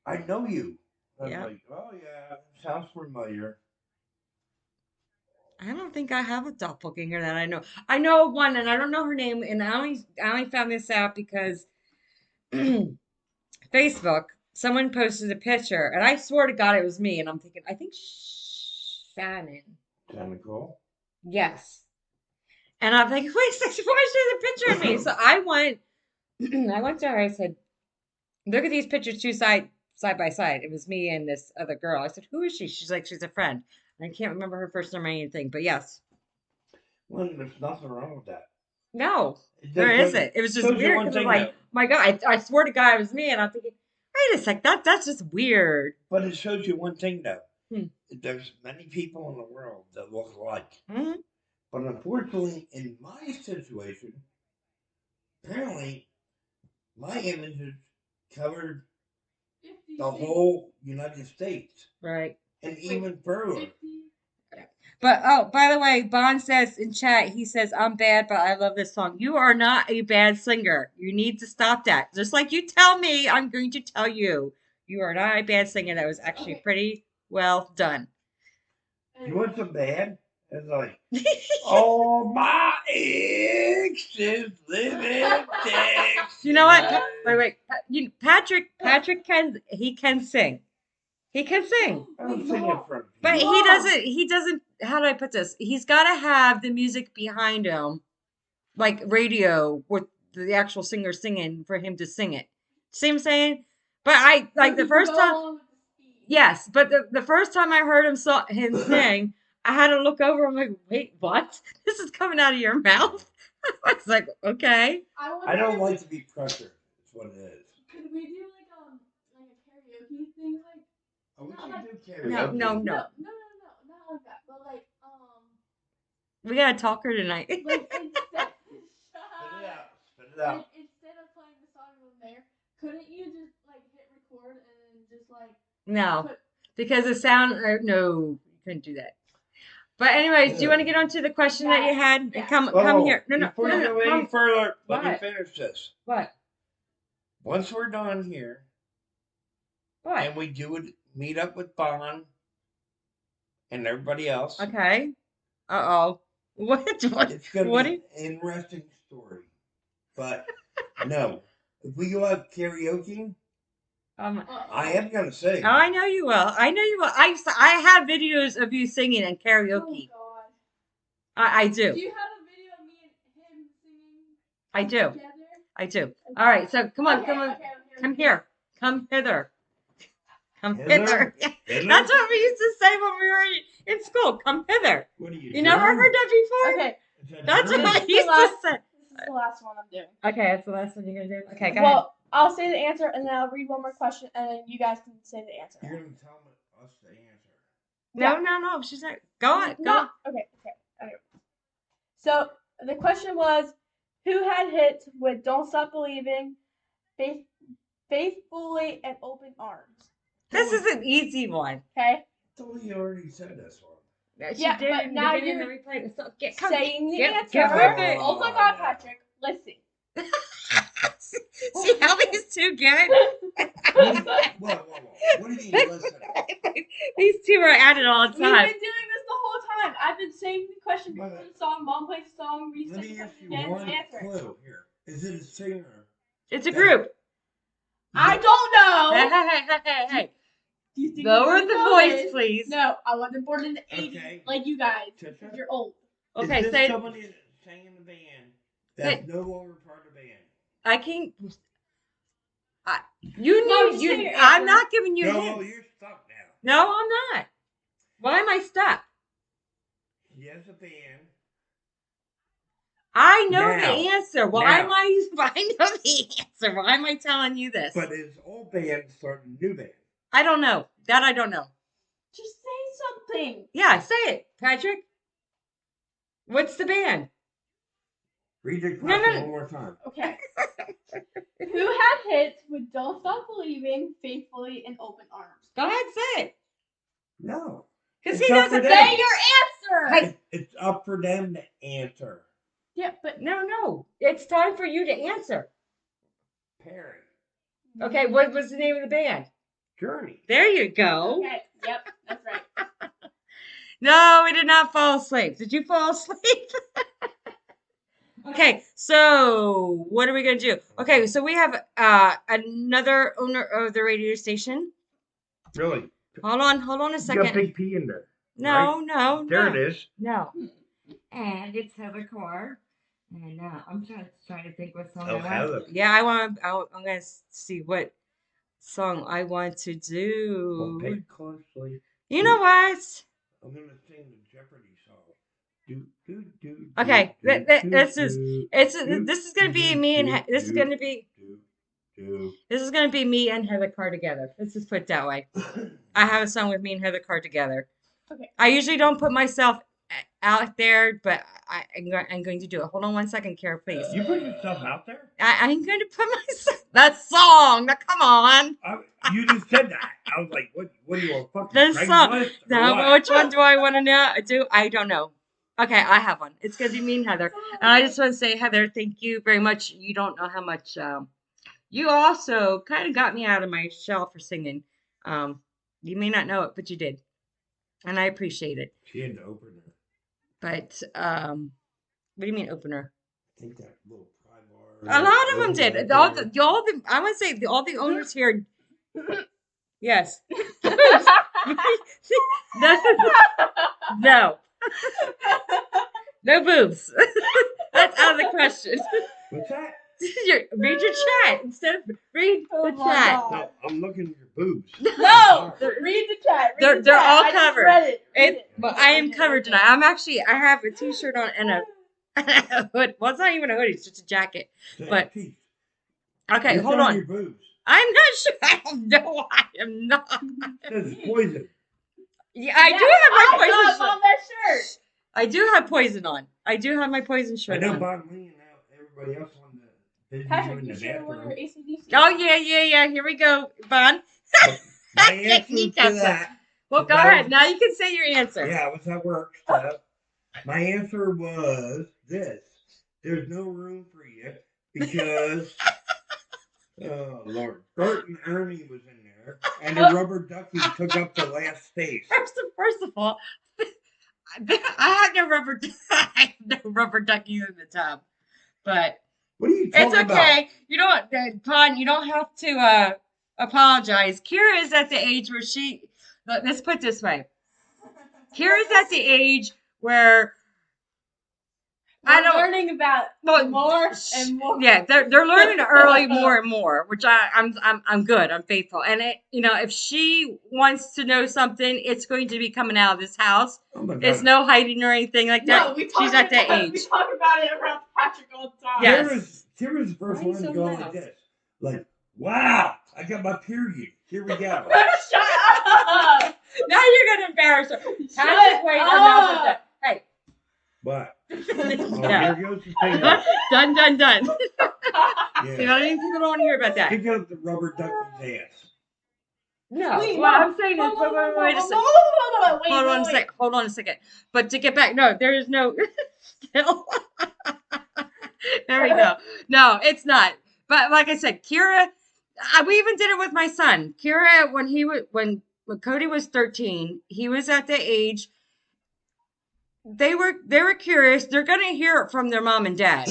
I know you. I'm Yeah. like, oh yeah, sounds familiar. I don't think I have a doppelganger that I know. I know one, and I don't know her name, and I only found this out because Facebook, someone posted a picture, and I swear to God it was me, and I'm thinking, I think Shannon. Sounded cool. Yes. And I'm like, wait a second, why is she a picture of me? So I went to her, I said, look at these pictures side by side. It was me and this other girl. I said, who is she? She's like, she's a friend. I can't remember her first name or anything, but yes. Well, there's nothing wrong with that. No, there isn't. It was just shows you weird one because I'm thing, like, though. my God, I swear to God it was me. And I'm thinking, wait a sec, that's just weird. But it shows you one thing, though. Hmm. There's many people in the world that look alike. Hmm. But unfortunately, in my situation, apparently, my images covered the whole United States. Right. And even further. But oh, by the way, Bon says in chat, he says, I'm bad, but I love this song. You are not a bad singer. You need to stop that. Just like you tell me, I'm going to tell you. You are not a bad singer. That was actually pretty well done. You want some bad? It's like, oh, my ex is living Texas. You know what? Wait. Patrick can sing. He can sing. I'm singing from But he doesn't, how do I put this? He's got to have the music behind him, like radio with the actual singer singing for him to sing it. See what I'm saying? But I, like the first time, yes, but the first time I heard him sing, I had to look over. I'm like, wait, what? This is coming out of your mouth? I was like, okay. I don't like to be pressured. That's what it is. Could we do like a karaoke thing, like? Oh, we Not can like- do karaoke. No. No, not like that. But like, We got to talk her tonight. like instead, Spit it out. Spit it out. like, instead of playing the song in there, couldn't you just like hit record and then just like No, put? because the sound, no, you couldn't do that. But anyways, do you want to get on to the question that you had? Yeah. Come Oh, here. No, Before you go any come. further, let me What? finish this. What? Once we're done here, What? and we meet up with Bon and everybody else, Okay. Uh-oh. What? it's going What to be an interesting story. But no, if we go out karaoke, I am going to sing. Oh, I know you will. I know you will. I have videos of you singing in karaoke. Oh God. I Do do. you have a video of me and him singing I do. together? I do. All right. So come on. Okay, Come on. okay, Come here. Come hither. Come Hither? hither. Hither? That's what we used to say when we were in school. Come hither. What are you You never German? heard that before? Okay, Is that That's German? what I This is the used to last- say. this is the last one I'm doing. Okay, that's the last one you're gonna do. Okay, go ahead. Well, I'll say the answer and then I'll read one more question and then you guys can say the answer. You're going to tell us the answer. No. She's not. Go on. Go on. Okay. So the question was, who had hits with "Don't Stop Believing," "Faithfully," and "Open Arms"? This is an easy one. Okay. I thought you already said this one. She Yeah, did but it in the now beginning you're of the replay. So saying the answer. get with it. Oh my God, Patrick, listen. See how these two get? Whoa. What do you mean, listen? These two are at it all the We've been time. doing this the whole time. I've been saying the question before the song. Mom plays the song. We Let say me the ask question you again. one Answer. clue here. Is it a singer? It's a group. I don't know. Hey. Do you think Lower you the know voice, this? please. No, I wasn't born in the 80s Okay. like you guys. Trisha? You're old. Okay, Is this say somebody that sang in the band that's no longer part of the band? I can't. Mom, You say your I'm answer. not giving you No, hints. you're stuck now. No, I'm not. Why am I stuck? He has a band. I know Now. the answer. Why Now. am I know the answer. Why am I telling you this? But his old band started a new band. I don't know. That I don't know. Just say something. Yeah, say it, Patrick. What's the band? Read your No, question no. one more time. Okay. Who had hits with Don't Stop Believing, Faithfully, and Open Arms? Go ahead, say it. No. Because It's he up doesn't for say them. Your answer! It's up for them to answer. Yeah, but No. It's time for you to answer. Perry. Okay, what was the name of the band? Journey. There you go. Okay, yep, that's right. No, we did not fall asleep. Did you fall asleep? Okay, so what are we going to do? Okay, so we have another owner of the radio station. Really? Hold on a You got a second. big P in there. No, right? no, There no. it is. No. And it's Heather Carr. And I'm trying to think what song Oh, I want. Heather. Yeah, I'm going to see what song I want to do. Well, pay closely. You know what? I'm going to sing the Jeopardy song. Okay, this is going to be me and this is going to be me and Heather Carr together. Let's just put it that way. I have a song with me and Heather Carr together. Okay. I usually don't put myself out there, but I'm going to do it. Hold on one second, Kara, please. You put yourself out there? I'm going to put myself that song. Now, come on. You just said that. I was like, what do you want? Fucking This Craigslist song. or Now, what? which one do I want to know? I don't know. Okay, I have one. It's going to be me and Heather. And I just want to say, Heather, thank you very much. You don't know how much you also kind of got me out of my shell for singing. You may not know it, but you did. And I appreciate it. She had to open her. But what do you mean opener? I think that little pry bar. A lot of them did. All the I want to say all the owners here. Yes. No. No boobs. That's out of the question. What's that? Read your chat instead of read the my chat. God. No, I'm looking at your boobs. No! Read the chat. Read the They're chat. all I just covered. read it. Read it. But I am covered tonight. I have a t-shirt on and a hood. Well, it's not even a hoodie. It's just a jacket. But- Teeth. Okay, What's hold on. Your boobs. I'm not sure. I am not. This is poison. Yeah, I do have my I poison got shirt. on that shirt. I do have poison on. I do have my poison I shirt know on. Bob Lee and everybody else on the video Patrick, in you the should wear bathroom. ACDC. Oh, yeah. Here we go, Bon. My answer to that. Well, go ahead. Now you can say your answer. Yeah, what's that work? My answer was this. There's no room for you because, oh, Lord. Bert and Ernie was in there, and the rubber ducky took up the last space. First of all, I have no rubber duckies in the tub, but What are you talking it's about? okay. You don't, Pon, you don't have to apologize. Kira is at the age where let's put it this way. Kira's at the age where We're learning about more and more. Yeah, they're learning early more and more, which I'm good. I'm faithful, and if she wants to know something, it's going to be coming out of this house. Oh my God. It's no hiding or anything like that. No, She's at that age. We talk about it around Patrick all the time. Yes. Kira's the first Why are you one to so go loud? like this. Like, wow, I got my period. Here we go. Shut up! Now you're gonna embarrass her. Patrick, wait, up! enough with that. Hey. But, Yeah. here goes the finger. Done. Yeah. See, I don't even people don't want to hear about that. Pick up the rubber ducky's ass. No. Wait, What Mom. I'm saying is, wait a second. Wait, Hold on a second. Hold on a second. But to get back, no, there is no. Still. There we go. No, it's not. But like I said, Kira, we even did it with my son. Kira, when Cody was 13, he was at the age. They were curious. They're gonna hear it from their mom and dad.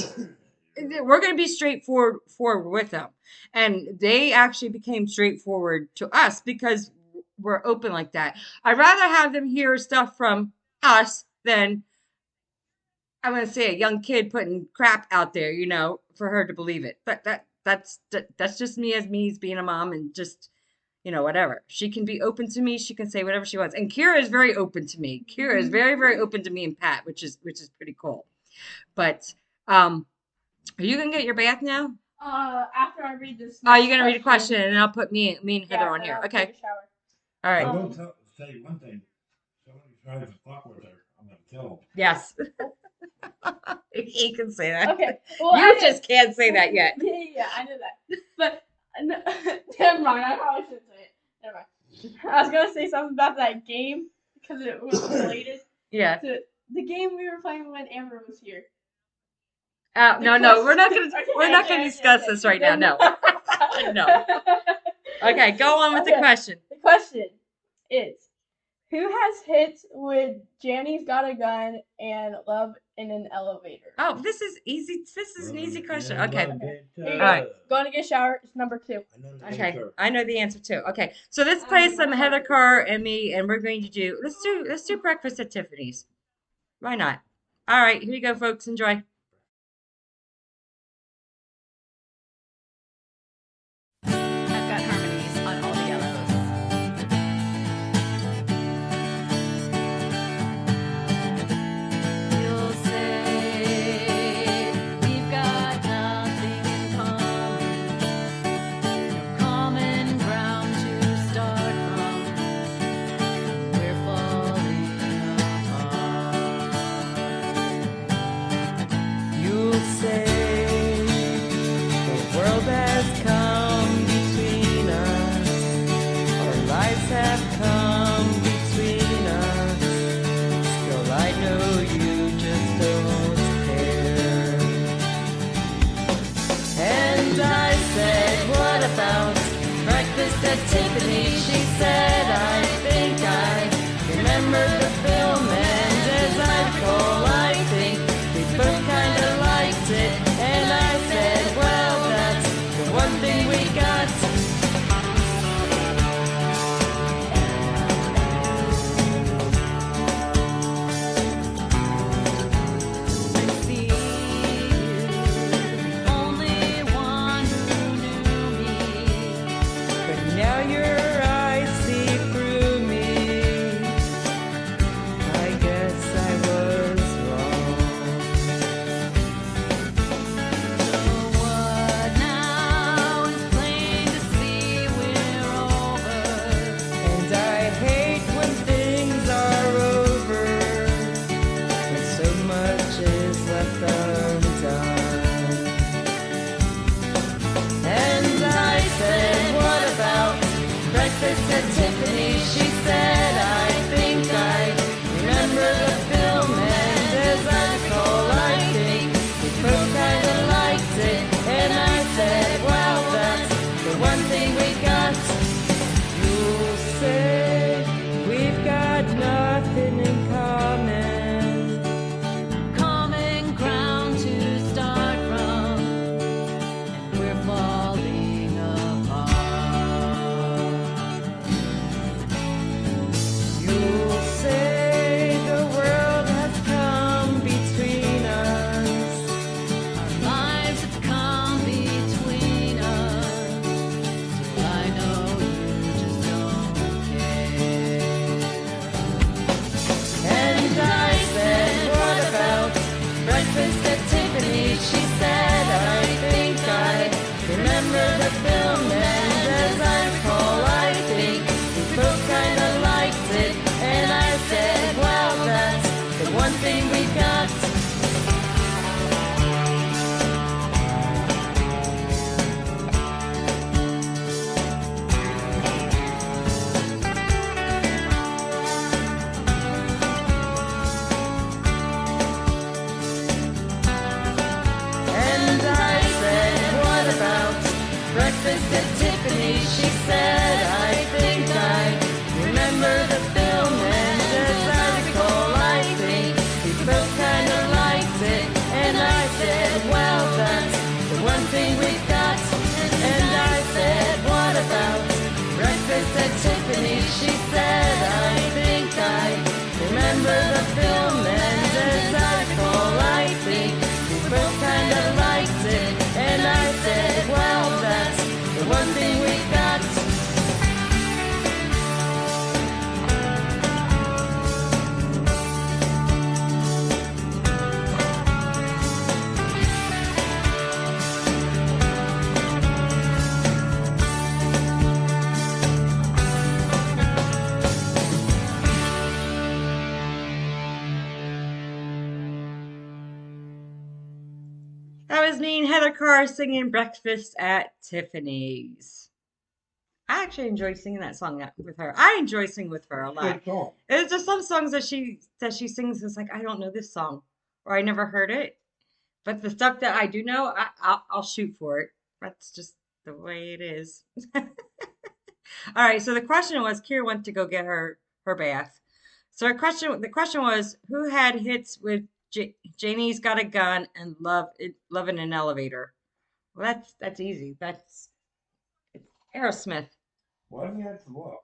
We're gonna be straightforward with them, and they actually became straightforward to us because we're open like that. I'd rather have them hear stuff from us than I'm gonna say a young kid putting crap out there, for her to believe it. But that's just me as being a mom and just whatever. She can be open to me. She can say whatever she wants. And Kira is very open to me. Kira is very, very open to me and Pat, which is pretty cool. But are you gonna get your bath now? After I read this. Oh, you're gonna read a question and I'll put me and Heather on then here. I'll Okay. take a shower. All right. I will say one thing. Somebody tries to fuck with her, I'm gonna kill him. Yes. He can say that. Okay. Well, You just can't say that yet. Yeah, I know that. But never mind. I probably shouldn't say it. Never mind. I was gonna say something about that game because it was related Yeah. to the game we were playing when Amber was here. No, we're not gonna Okay, discuss this right now. No. No. Okay, go on with the question. The question is, who has hits with Janny's Got a Gun and Love in an Elevator? Oh, this is easy. This is an easy question. Okay. Here you go. All right. Going to get a shower. It's number 2. Okay. I know the answer too. Okay. So let's play some Heather Carr and me, and we're going to do let's do Breakfast at Tiffany's. Why not? All right, here you go, folks. Enjoy. I've got harmonies on all the yellows. You'll say we've got nothing in common, no common ground to start from. We're falling apart. You'll say the world has come between us, our lives have come between us. Still, I know you just don't care. And I said, what about breakfast at Tiffany's? She said, I think I remember the film, and as I recall, I think we both kind of liked it. And I said, well, that's the one thing we got. I see you, the only one who knew me. But now your eyes breakfast at Tiffany's. She said, I think I remember the film, and as I recall, I think we both kind of liked it. And I said, well, that's the one thing we've got. And I said, what about breakfast at Tiffany's? She said, I think I remember the film, and as I recall, I think we both kind of liked it. And I said, well, that's the one thing we got. That was me and Heather Carr singing Breakfast at Tiffany's. I actually enjoy singing that song with her. I enjoy singing with her a lot. Good song. There's just some songs that she sings. It's like, I don't know this song, or I never heard it. But the stuff that I do know, I'll shoot for it. That's just the way it is. All right. So the question was, Kira went to go get her bath. So the question was, who had hits with Janie's Got a Gun and Love in an Elevator? Well, that's easy. It's Aerosmith. Why do you have to look?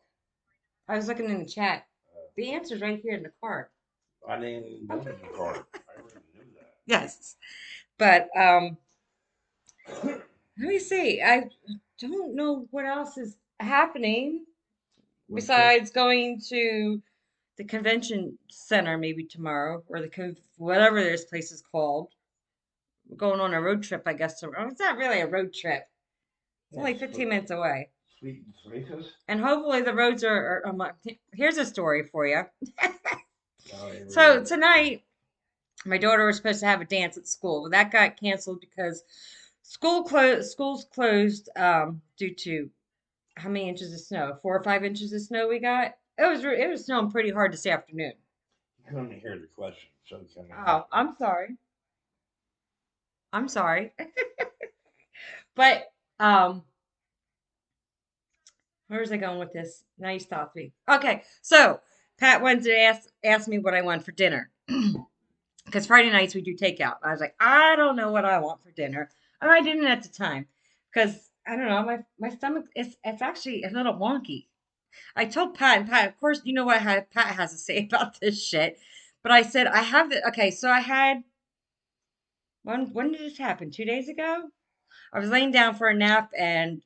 I was looking in the chat. The answer's right here in the card. I didn't know the card. I already knew that. Yes. But let me see. I don't know what else is happening besides going to the convention center maybe tomorrow, or whatever this place is called. We're going on a road trip, I guess. It's not really a road trip. It's only 15 minutes away. Sweet and Sweetest? And hopefully the roads are here's a story for you. So tonight, my daughter was supposed to have a dance at school. Well, that got canceled because schools closed due to how many inches of snow? 4 or 5 inches of snow we got. It was snowing pretty hard this afternoon. You couldn't hear the question, so Oh, I'm sorry. I'm sorry. But where was I going with this? Now you stopped me. Okay, so Pat wanted to ask me what I want for dinner. Because Friday nights we do takeout. I was like, I don't know what I want for dinner. And I didn't at the time. Because, I don't know, my stomach, it's actually a little wonky. I told Pat, and Pat, of course, you know what Pat has to say about this shit. But I said, I have the, okay, so I had, when did this happen? 2 days ago? I was laying down for a nap, and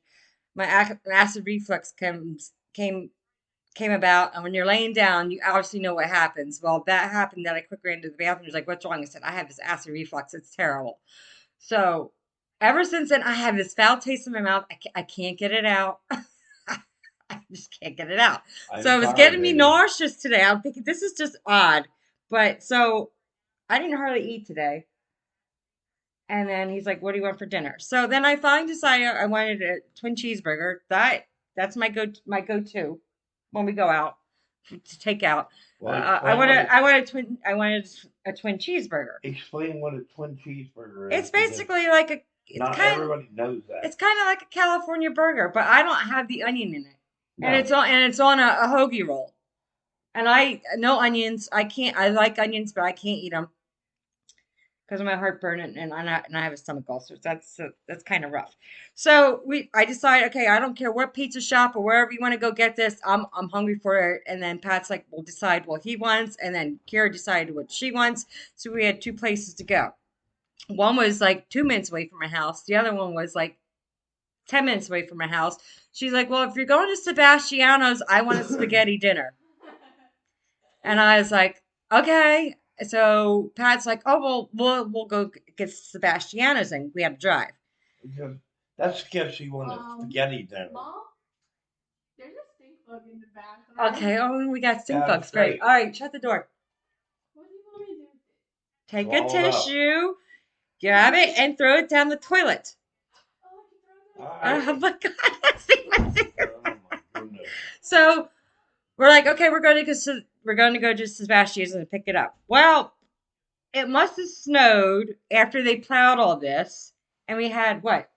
my acid reflux came about. And when you're laying down, you obviously know what happens. Well, that happened, that I quickly ran to the bathroom. He was like, what's wrong? I said, I have this acid reflux. It's terrible. So ever since then, I have this foul taste in my mouth. I can't get it out. I just can't get it out. So it was getting me nauseous today. I'm thinking, this is just odd. But so I didn't hardly eat today. And then he's like, what do you want for dinner? So then I finally decided I wanted a twin cheeseburger. That's my go-to when we go out to take out. Well, I wanted a twin cheeseburger. Explain what a twin cheeseburger is. It's basically like not everybody knows that. It's kind of like a California burger, but I don't have the onion in it. No. And it's on a hoagie roll. And no onions. I like onions, but I can't eat them because of my heartburn and I have a stomach ulcer. So that's kind of rough. So I decided, okay, I don't care what pizza shop or wherever you want to go get this. I'm hungry for it. And then Pat's like, we'll decide what he wants. And then Kira decided what she wants. So we had 2 places to go. One was like 2 minutes away from my house. The other one was like 10 minutes away from my house. She's like, well, if you're going to Sebastiano's, I want a spaghetti dinner. And I was like, okay. So Pat's like, oh, well, we'll go get Sebastiano's, and we have to drive. That's because she wanted spaghetti dinner. Mom, there's a stink bug in the bathroom. Okay, oh, we got stink bugs. Great. All right, shut the door. What do you want me to do with it? Take Swallow a it up. tissue, grab it, and throw it down the toilet. Oh, I can throw it. Oh my God, let's see my finger. Oh my goodness. So we're like, okay, we're going to go to Sebastian's and pick it up. Well, it must have snowed after they plowed all this, and we had what?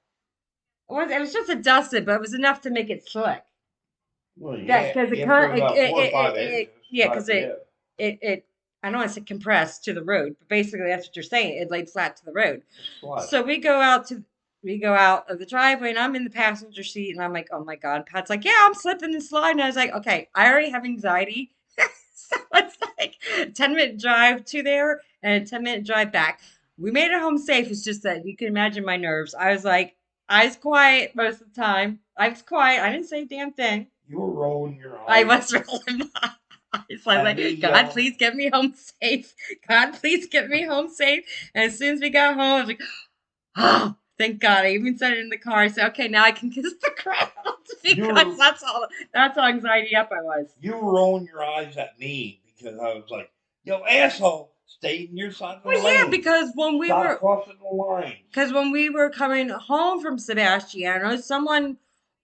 It was just a dusted, but it was enough to make it slick. Well, Yeah, because it after kind about 4 or 5 inches. yeah, because yeah. it I don't want to say compressed to the road, but basically that's what you're saying. It laid flat to the road. Flush. So we go out of the driveway, and I'm in the passenger seat, and I'm like, oh my God. Pat's like, yeah, I'm slipping and sliding. And I was like, okay, I already have anxiety. So it's like a 10-minute drive to there and a 10-minute drive back. We made it home safe. It's just that you can imagine my nerves. I was like, eyes quiet most of the time. I was quiet. I didn't say a damn thing. You were rolling your eyes. I was rolling my eyes. I was like, God, please get me home safe. God, please get me home safe. And as soon as we got home, I was like, oh, thank God. I even said it in the car. I said, okay, now I can kiss the ground because that's how anxiety up I was. You were rolling your eyes at me because I was like, yo, asshole, stay in your side of the lane. Well, yeah, because when we Stop were crossing the line. Because when we were coming home from Sebastiano, someone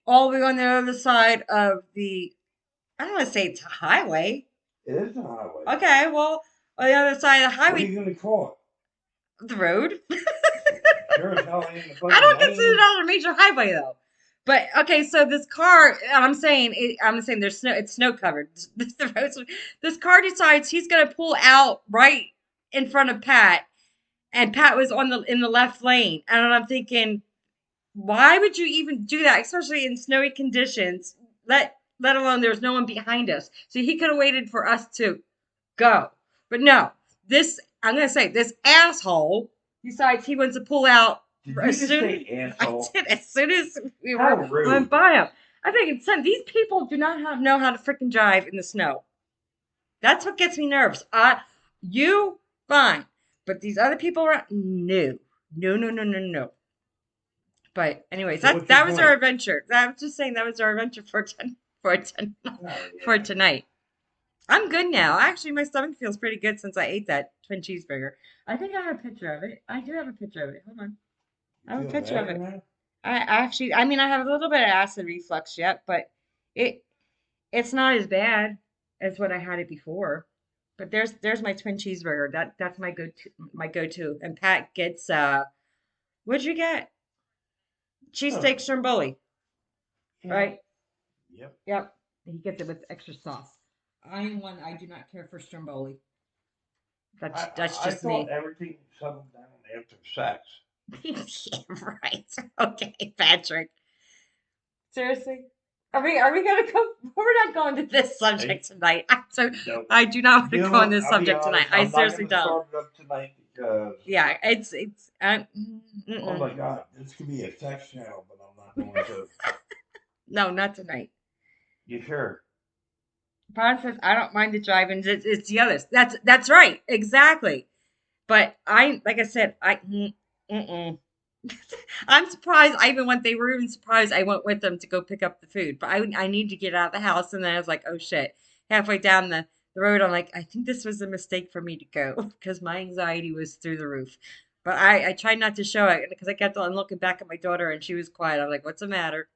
all the way on the other side of the, I don't want to say it's a highway. It is a highway. Okay, well, on the other side of the highway. What are you going to call it? The road. Sure as hell ain't a fucking I don't lane. consider that a major highway, though. But, okay, so this car, I'm saying there's snow, it's snow covered. This car decides he's going to pull out right in front of Pat. And Pat was in the left lane. And I'm thinking, why would you even do that? Especially in snowy conditions, let alone there's no one behind us. So he could have waited for us to go. But no, this asshole decides he wants to pull out. Did you just say asshole? I did, as soon as we went by him. I think these people do not know how to freaking drive in the snow. That's what gets me nervous. You, fine. But these other people are no. But anyways, that was our adventure. I'm just saying that was our adventure for tonight. I'm good now. Actually, my stomach feels pretty good since I ate that twin cheeseburger. I think I have a picture of it. I do have a picture of it. Hold on. I have a picture of it. I have a little bit of acid reflux yet, but it's not as bad as what I had it stromboli. But there's my twin cheeseburger. That's my go-to. And Pat gets what'd you get? Cheesesteak stromboli. Yeah. Right? Yep. He gets it with extra sauce. I do not care for stromboli. That's just me. I thought everything settled down after sex. Yeah, right. Okay, Patrick. Seriously? Are we gonna go? We're not going to this subject tonight. No. I do not want to go on this subject tonight. I seriously don't. Start it up tonight because it's. Oh my God, this could be a sex channel, but I'm not going to. No, not tonight. You sure? Pon says I don't mind the driving. It's the others. That's right, exactly. But like I said, I'm surprised. They were even surprised I went with them to go pick up the food. But I need to get out of the house, and then I was like, oh shit. Halfway down the road, I'm like, I think this was a mistake for me to go because my anxiety was through the roof. But I tried not to show it because I kept on looking back at my daughter, and she was quiet. I'm like, what's the matter?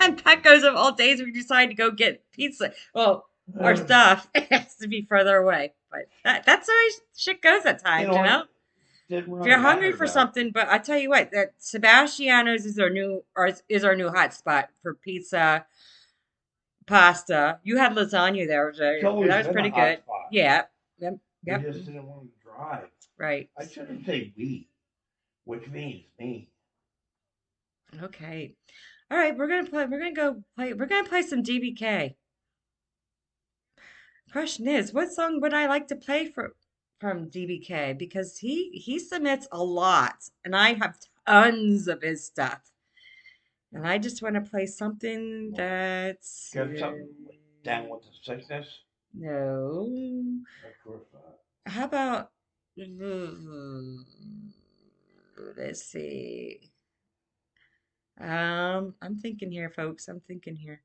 And Pat goes, of all days, we decide to go get pizza. Well, our stuff has to be further away. But that's the way shit goes at times, you know? If you're hungry for something, but I tell you what, that Sebastiano's is our new hot spot for pizza, pasta. You had lasagna there. That was pretty good. Yeah. Yep. We just didn't want to drive. Right. I shouldn't say we, which means me. Okay. All right, we're gonna play some DBK. Question is, what song would I like to play from DBK? Because he submits a lot, and I have tons of his stuff. And I just want to play something that's Got something down with the sickness? No. Of course not. How about let's see. I'm thinking here, folks. I'm thinking here.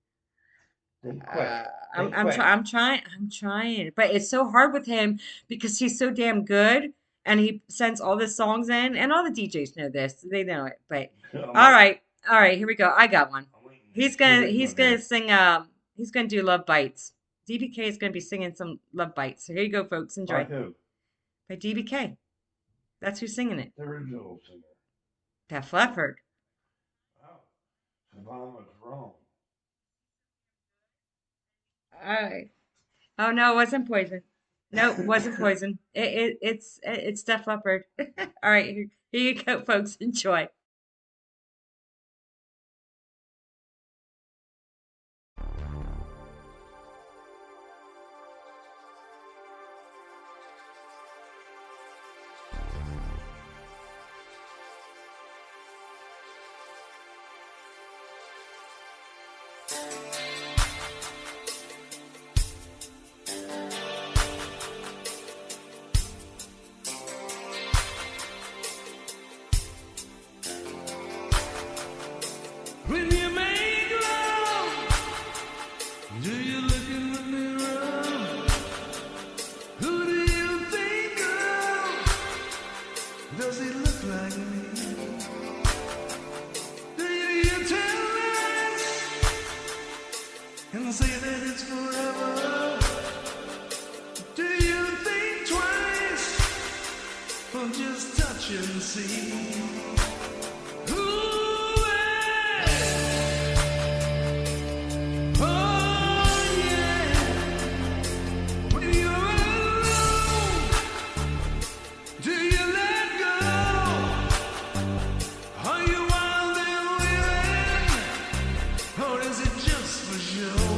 I'm trying, but it's so hard with him because he's so damn good, and he sends all the songs in, and all the DJs know this. They know it. But all right, here we go. I got one. He's gonna sing. He's gonna do Love Bites. DBK is gonna be singing some Love Bites. So here you go, folks. Enjoy. By who? By DBK. That's who's singing it. The original singer. Def Leppard. Wow. Obama's wrong. All right. Oh no, it wasn't poison. No, it wasn't poison. It's Def Leppard. All right, here you go, folks. Enjoy. When you make love, do you look in the mirror? Who do you think of? Does he look like me? Do you tell us and say that it's forever? Do you think twice or just touch and see? Yeah.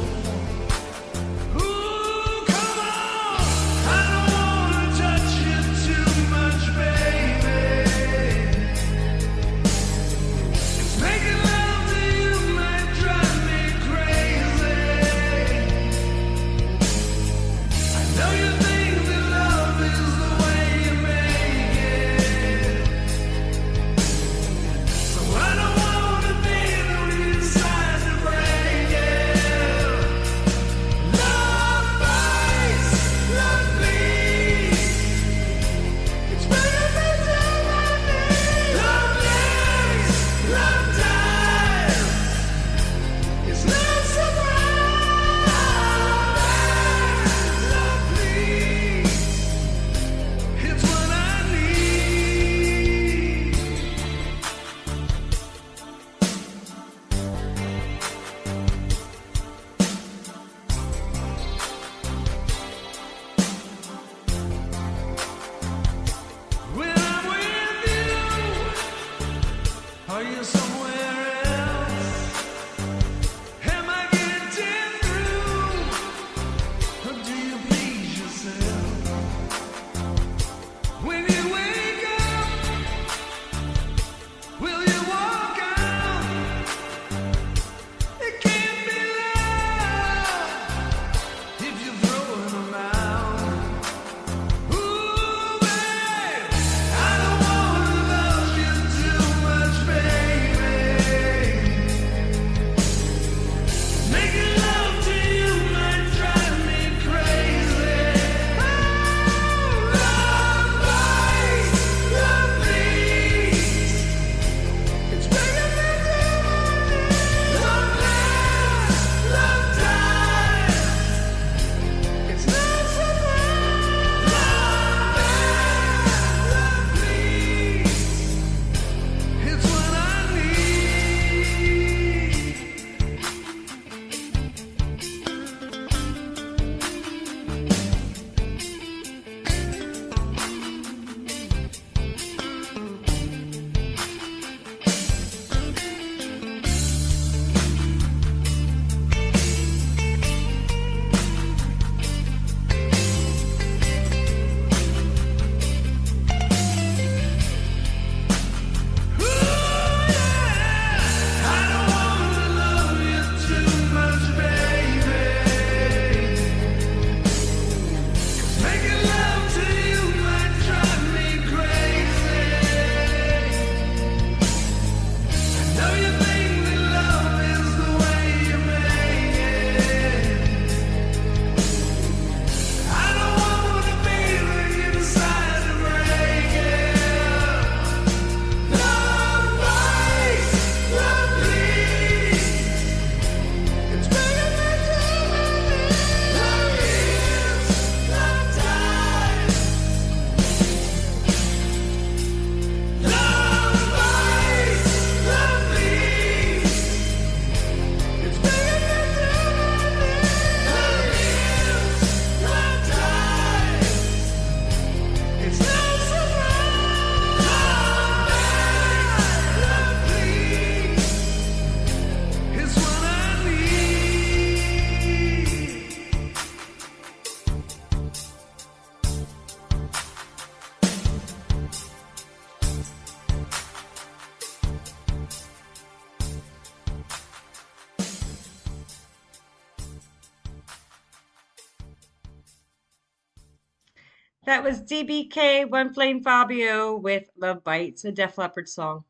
That was DBK, One Flame Fabio with Love Bites, a Def Leppard song.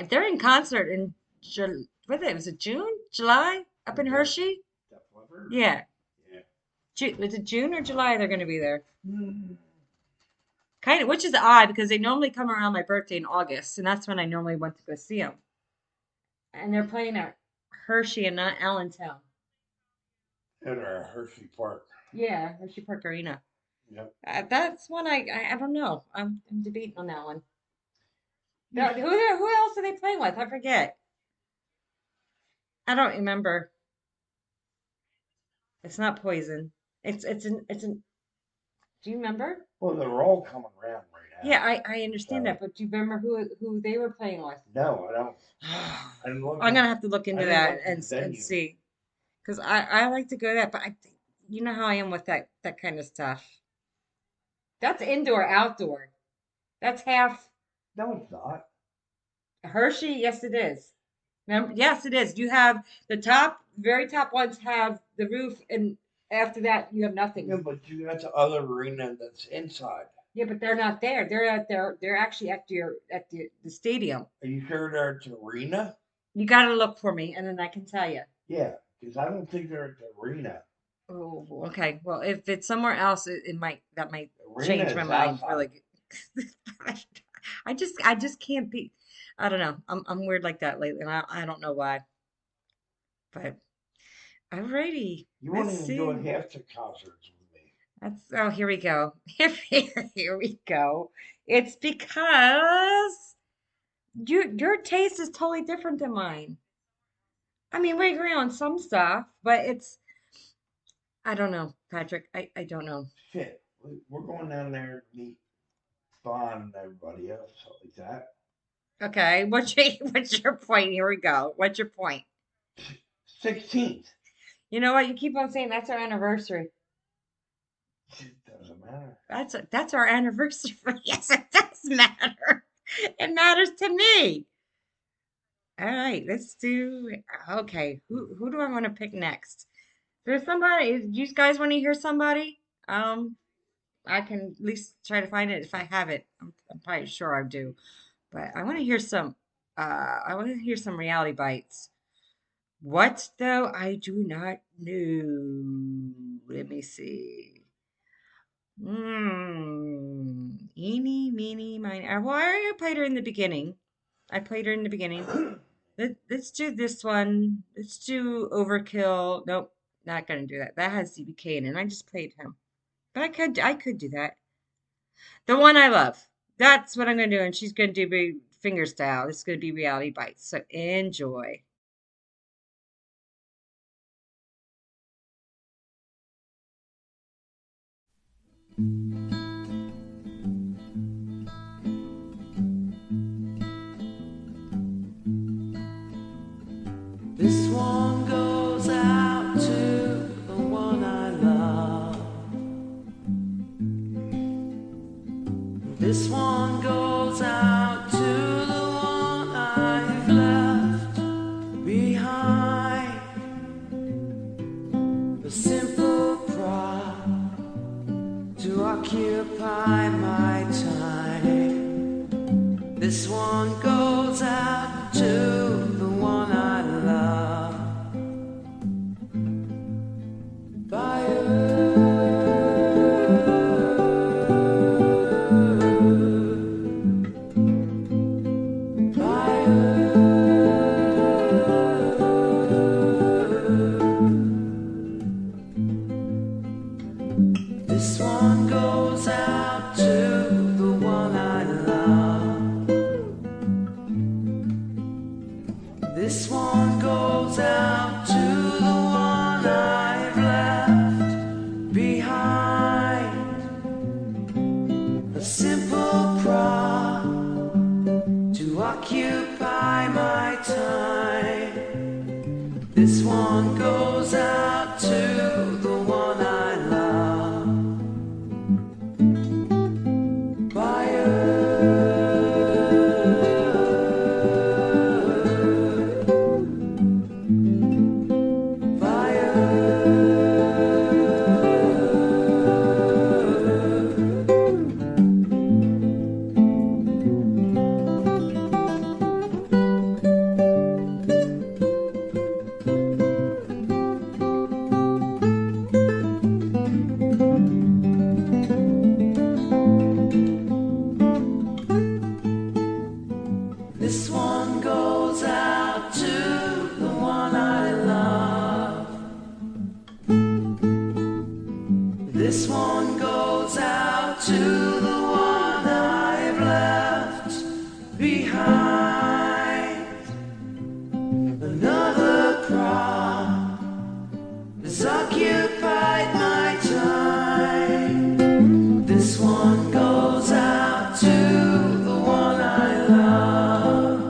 They're in concert in was it June? July? Up in Hershey? Def Leppard? Yeah. Yeah. Was it June or July they're going to be there? Kind of, which is odd because they normally come around my birthday in August, and that's when I normally want to go see them. And they're playing at Hershey and not Allentown. At our Hershey Park. Yeah, Hershey Park Arena. Yep. That's one I don't know. I'm debating on that one. No, who else are they playing with? I forget. I don't remember. It's not Poison. It's an. Do you remember? Well, they're all coming around right now. Yeah, I understand that, but do you remember who they were playing with? No, I don't. I didn't look I'm gonna have to look into I didn't that look at the and venue. see, because I like to go to that, but you know how I am with that kind of stuff. That's indoor, outdoor. That's half No, it's not. Hershey. Yes, it is. Remember? Yes, it is. You have the very top ones have the roof, and after that you have nothing. Yeah, but you got the other arena that's inside. Yeah, but they're not there. They're actually at the stadium. Are you sure they're at the arena? You got to look for me, and then I can tell you. Yeah, because I don't think they're at the arena. Oh, okay. Well, if it's somewhere else, it might Arena change my is mind outside. really good. I just can't be. I don't know. I'm weird like that lately, and I don't know why. But alrighty. You won't Let's even go see. to half the concerts with me. Here we go. Here we go. It's because your taste is totally different than mine. I mean, we agree on some stuff, but I don't know, Patrick. I don't know. Shit, we're going down there to meet Vaughn and everybody else like that. Okay, what's your point? Here we go. What's your point? 16th. You know what? You keep on saying that's our anniversary. It doesn't matter. That's our anniversary. Yes, it does matter. It matters to me. All right, let's do. Okay, who do I want to pick next? There's somebody. Do you guys want to hear somebody? I can at least try to find it if I have it. I'm probably sure I do, but I want to hear some. I want to hear some reality bites. What though? I do not know. Let me see. Eeny, meeny, miny. Well, I already played her in the beginning. I played her in the beginning. Let's do this one. Let's do Overkill. Nope, not gonna do that. That has CBK in it, and I just played him. But I could do that. The one I love. That's what I'm gonna do, and she's gonna do finger style. It's gonna be reality bites. So enjoy. This one goes out to the one I love. This one goes out to the one I've left behind. The simple pride to occupy my time. This one goes out to the one I love. By this one goes out to the one I love. This one goes out to the one I've left behind. A simple pride to occupy my time. This one goes out to the one I love. Fire. has occupied my time. This one goes out to the one I love.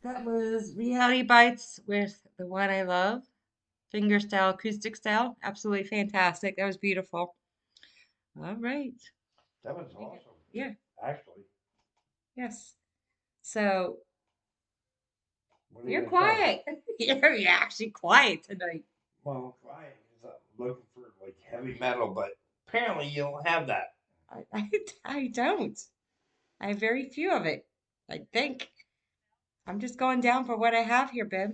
That was Reality Bites with The One I Love. Fingerstyle, acoustic style. Absolutely fantastic. That was beautiful. All right. That was awesome. Yeah. Actually. Yes. So What are you're you gonna say? quiet. You're actually quiet tonight. Well, quiet because I'm looking for like heavy metal, but apparently you don't have that. I don't. I have very few of it. I think. I'm just going down for what I have here, babe.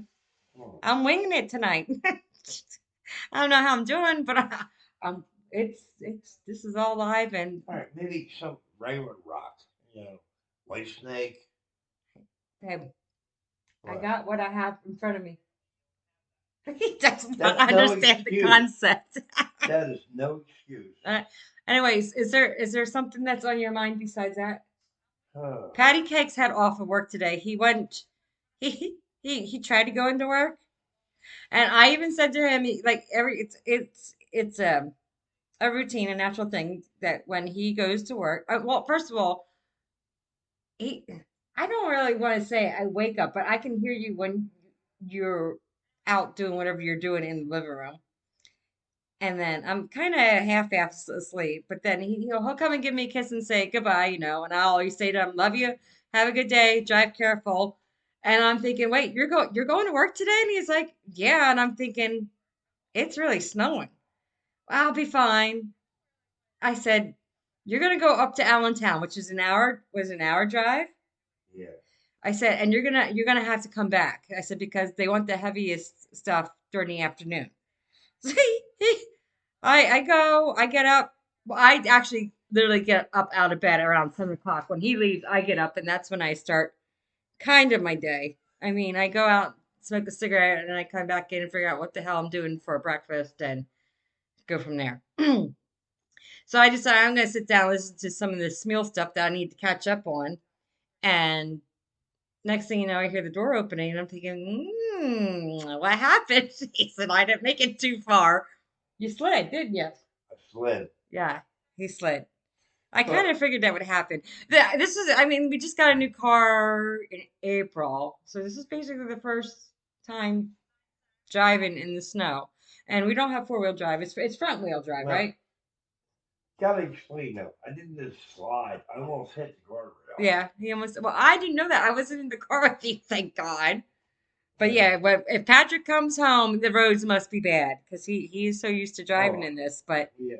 Oh. I'm winging it tonight. I don't know how I'm doing, but it's this is all live and All right, maybe some regular rock. You know, White Snake. babe, I What? got what I have in front of me. He does not That's no understand the excuse. concept. That is no excuse. Anyways, is there something that's on your mind besides that? Huh. Patty Cakes had off of work today. He went, he tried to go into work, and I even said to him, like it's a routine, a natural thing that when he goes to work. Well, first of all, he I don't really want to say I wake up, but I can hear you when you're out doing whatever you're doing in the living room. And then I'm kind of half-assed asleep, but then he'll come and give me a kiss and say goodbye, and I'll always say to him, "Love you, have a good day, drive careful." And I'm thinking, wait, you're going to work today? And he's like, yeah. And I'm thinking, it's really snowing. I'll be fine. I said, you're gonna go up to Allentown, which is an hour drive. Yeah. I said, and you're gonna have to come back. I said because they want the heaviest stuff during the afternoon. I get up. Well, I actually literally get up out of bed around 7 o'clock. When he leaves, I get up, and that's when I start kind of my day. I mean, I go out, smoke a cigarette, and then I come back in and figure out what the hell I'm doing for breakfast and go from there. So I decided I'm going to sit down and listen to some of this meal stuff that I need to catch up on. And next thing you know, I hear the door opening, and I'm thinking, what happened? He said, I didn't make it too far. You slid, didn't you? I slid. Yeah, he slid. I Well- kind of figured that would happen. We just got a new car in April. So this is basically the first time driving in the snow. And we don't have four-wheel drive. It's front-wheel drive, No. right? Gotta explain though. I didn't just slide. I almost hit the guardrail. Yeah, he almost. Well, I didn't know that. I wasn't in the car with you, thank God. But yeah, if Patrick comes home, the roads must be bad because he is so used to driving Oh. in this. But Yeah.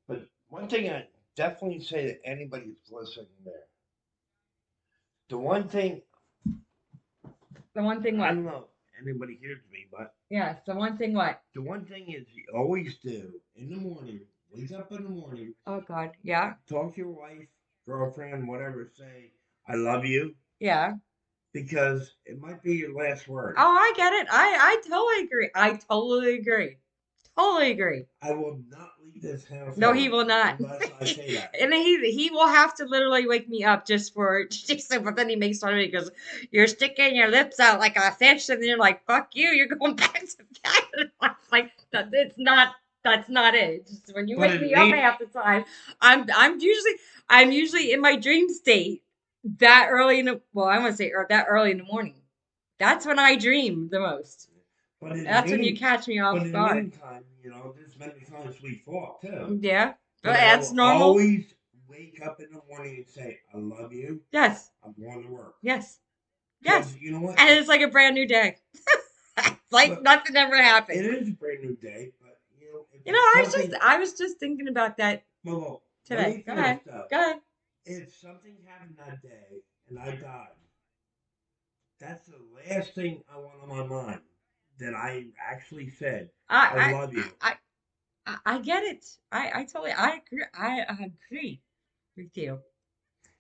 But one thing I definitely say to anybody who's listening there. The one thing the one thing I what? don't know if anybody hears me, but Yeah, the one thing what? the one thing is you always do in the morning, wake up in the morning, Oh God, yeah, talk to your wife, girlfriend, whatever, say, I love you, yeah. because it might be your last word. Oh, I get it. I totally agree. I totally agree. Totally agree. I will not leave this house. No, he will not. Unless I say that. And he will have to literally wake me up just for Jason. But then he makes fun of me because you're sticking your lips out like a fish, and then you're like, "Fuck you! You're going back to bed." And I was like, "It's not. That's not it. Just when you But wake it me up may- half the time, I'm usually in my dream state that early in the that early in the morning. That's when I dream the most. But in the That's when you mean- catch me But off in the guard. meantime, there's many times we fought too. Yeah, but But I that's will normal. always wake up in the morning and say, I love you. Yes, I'm going to work. yes, 'Cause yes. You know what? And it's like a brand new day. Like But nothing ever It happened. is a brand new day, but if You know, I was just thinking about that well, today. let me Go finish, ahead. though. Go ahead. If something happened that day and I died, that's the last thing I want on my mind. That I actually said, I love you. I get it. I totally I agree with you.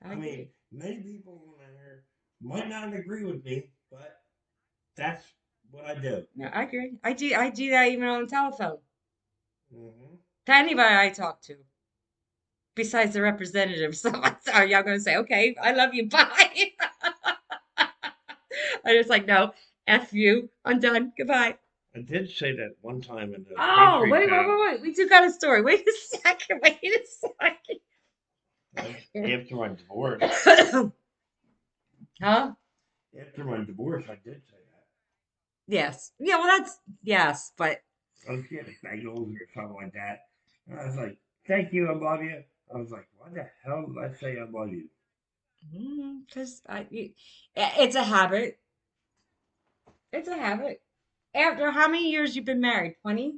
I mean, many people on there might not agree with me, but that's what I do. No, I agree. I do that even on the telephone. Mm-hmm. To anybody I talk to, besides the representative. So are y'all gonna say, okay, I love you, bye? I just like, no, F you, I'm done, goodbye. I did say that one time in the Oh, pastry wait. shop. We do got a story. Wait a second. After my divorce. Huh? After my divorce, I did say that. Yes. Yeah, well, yes, but. I was getting bagels or something like that. And I was like, thank you, I love you. I was like, why the hell did I say I love you? Because it's a habit. It's a habit. After how many years you've been married? 20?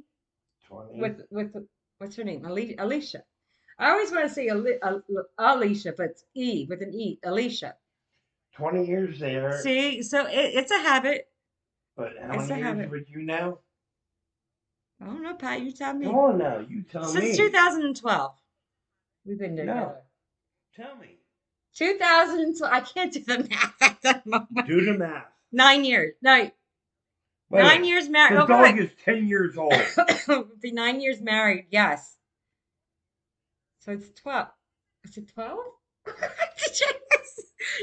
20. With what's her name? Alicia. I always want to say Alicia, but it's E with an E. Alicia. 20 years there. See, so it's a habit. But how It's a many years habit. with you now? I don't know, Pat. You tell me. Come on now, you tell me. Since 2012, we've been together. No. Tell me. 2012. I can't do the math at that moment. Do the math. 9 years. No. Wait, 9 years married. the dog is 10 years old. Be 9 years married. Yes. So it's 12. Is it 12?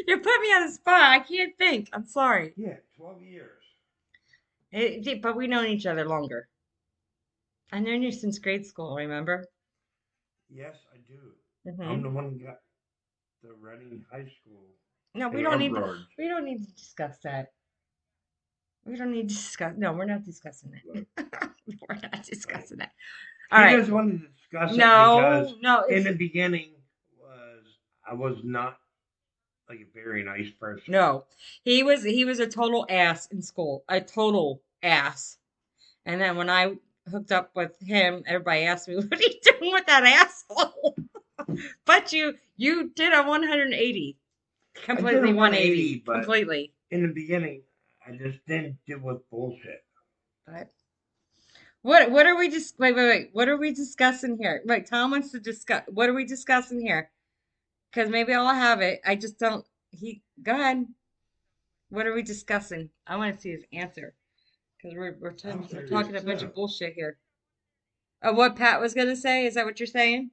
You put me on the spot. I can't think. I'm sorry. Yeah, 12 years. But we've known each other longer. I've known you since grade school, remember? Yes, I do. Mm-hmm. I'm the one who got the Reading High School. No, we don't need to discuss that. We don't need to discuss. No, we're not discussing that. Right. We're not discussing that. He All right. just wanted to discuss it because in the beginning I was not like a very nice person. No, he was a total ass in school, a total ass. And then when I hooked up with him, everybody asked me, "What are you doing with that asshole?" But you did a 180, completely 180, but completely. In the beginning, I just didn't deal with bullshit. But what are we just wait? What are we discussing here? Wait, Tom wants to discuss. What are we discussing here? Because maybe I'll have it. I just don't. Go ahead. What are we discussing? I want to see his answer. Because we're talking a bunch of bullshit here. What Pat was gonna say? Is that what you're saying?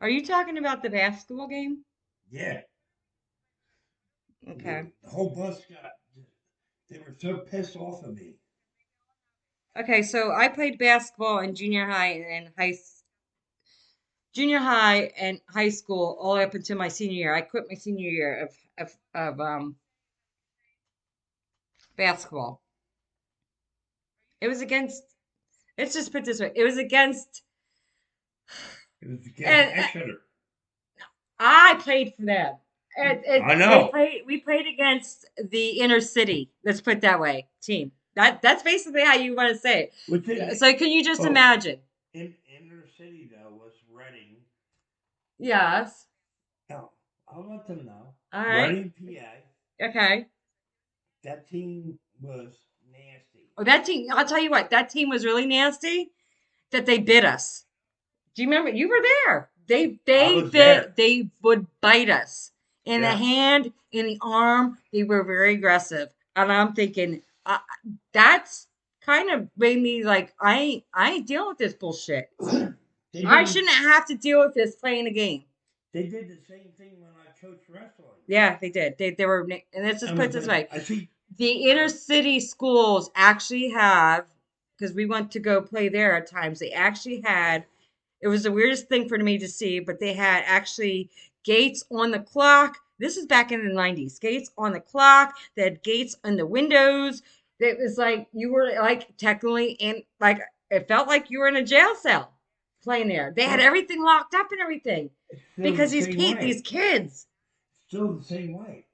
Are you talking about the basketball game? Yeah. Okay. The whole bus they were so pissed off of me. Okay, so I played basketball in junior high and high school all the way up until my senior year. I quit my senior year of basketball. It was against. Let's just put it this way. It was against. Exeter. I played for them. I know. We played against the inner city. Let's put it that way. Team. That's basically how you want to say it. So can you just imagine? In inner city though was Reading. Yes. No, I'll let them know. All right. Reading, PA. Okay. That team was nasty. Oh, that team. I'll tell you what. That team was really nasty. That they bit us. Do you remember? You were there. They would bite us in the hand, in the arm. They were very aggressive, and I'm thinking that's kind of made me like I ain't dealing with this bullshit. I shouldn't have to deal with this playing a game. They did the same thing when I coached wrestling. Yeah, they did. They were, and let's just put it this way: I see the inner city schools actually have, because we went to go play there at times. They actually had. It was the weirdest thing for me to see, but they had actually gates on the clock. This is back in the 90s. Gates on the clock. They had gates on the windows. It was like you were like technically in, like it felt like you were in a jail cell playing there. They had everything locked up and everything because these kids. Still the same way.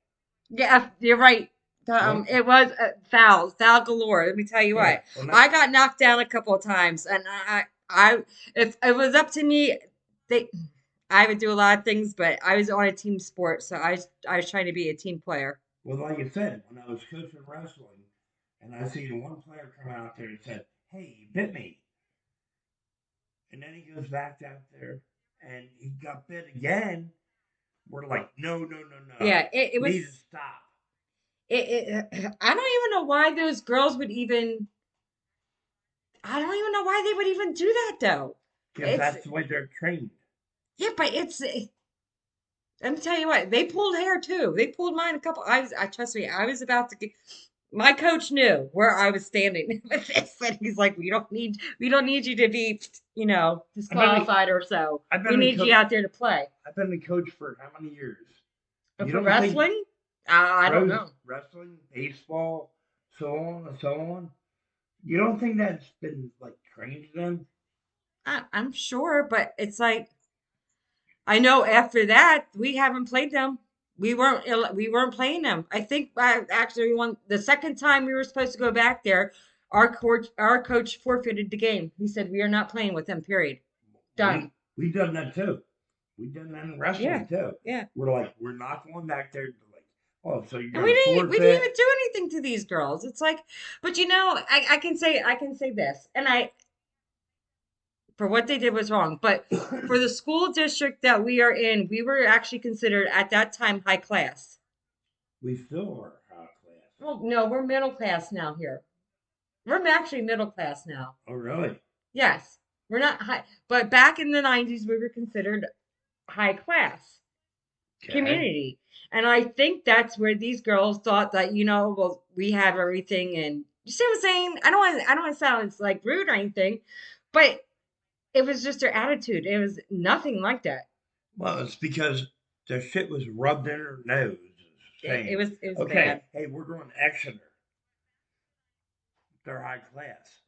Yeah, you're right. It was foul galore. Let me tell you what. Well, I got knocked down a couple of times, and if it was up to me, I would do a lot of things, but I was on a team sport, so I was trying to be a team player. well, like you said, when I was coaching wrestling, and I seen one player come out there and said, "Hey, you bit me," and then he goes back out there and he got bit again. We're like, no. Yeah, it was. Need to stop. I don't even know why those girls would even. I don't even know why they would even do that though. Because that's the way they're trained. Yeah, but let me tell you what, they pulled hair too. They pulled mine a couple. Trust me, I was about to get. My coach knew where I was standing with this, and he's like, "We don't need you to be, disqualified or so. We need you out there to play." I've been a coach for how many years? For wrestling? I don't know. Wrestling, baseball, so on and so on. You don't think that's been like trained to them? I'm sure, but it's like I know after that we haven't played them. We weren't playing them. I think actually the second time we were supposed to go back there, our coach forfeited the game. He said we are not playing with them. Period. Done. We've done that too. We've done that in wrestling too. Yeah. We're not going back there to like, oh, so you're and we didn't even do anything to these girls. It's like, but I can say this, and for what they did was wrong, but for the school district that we are in, we were actually considered at that time high class. We still are high class. Well, no, we're middle class now here. We're actually middle class now. Oh, really? Yes. We're not high, but back in the 90s, we were considered high class community. And I think that's where these girls thought that, well, we have everything. And you see what I'm saying? I don't want to sound like rude or anything, but it was just their attitude. It was nothing like that. Well, it's because their shit was rubbed in her nose. It was okay, bad. Hey, we're going to Exeter. They're high class.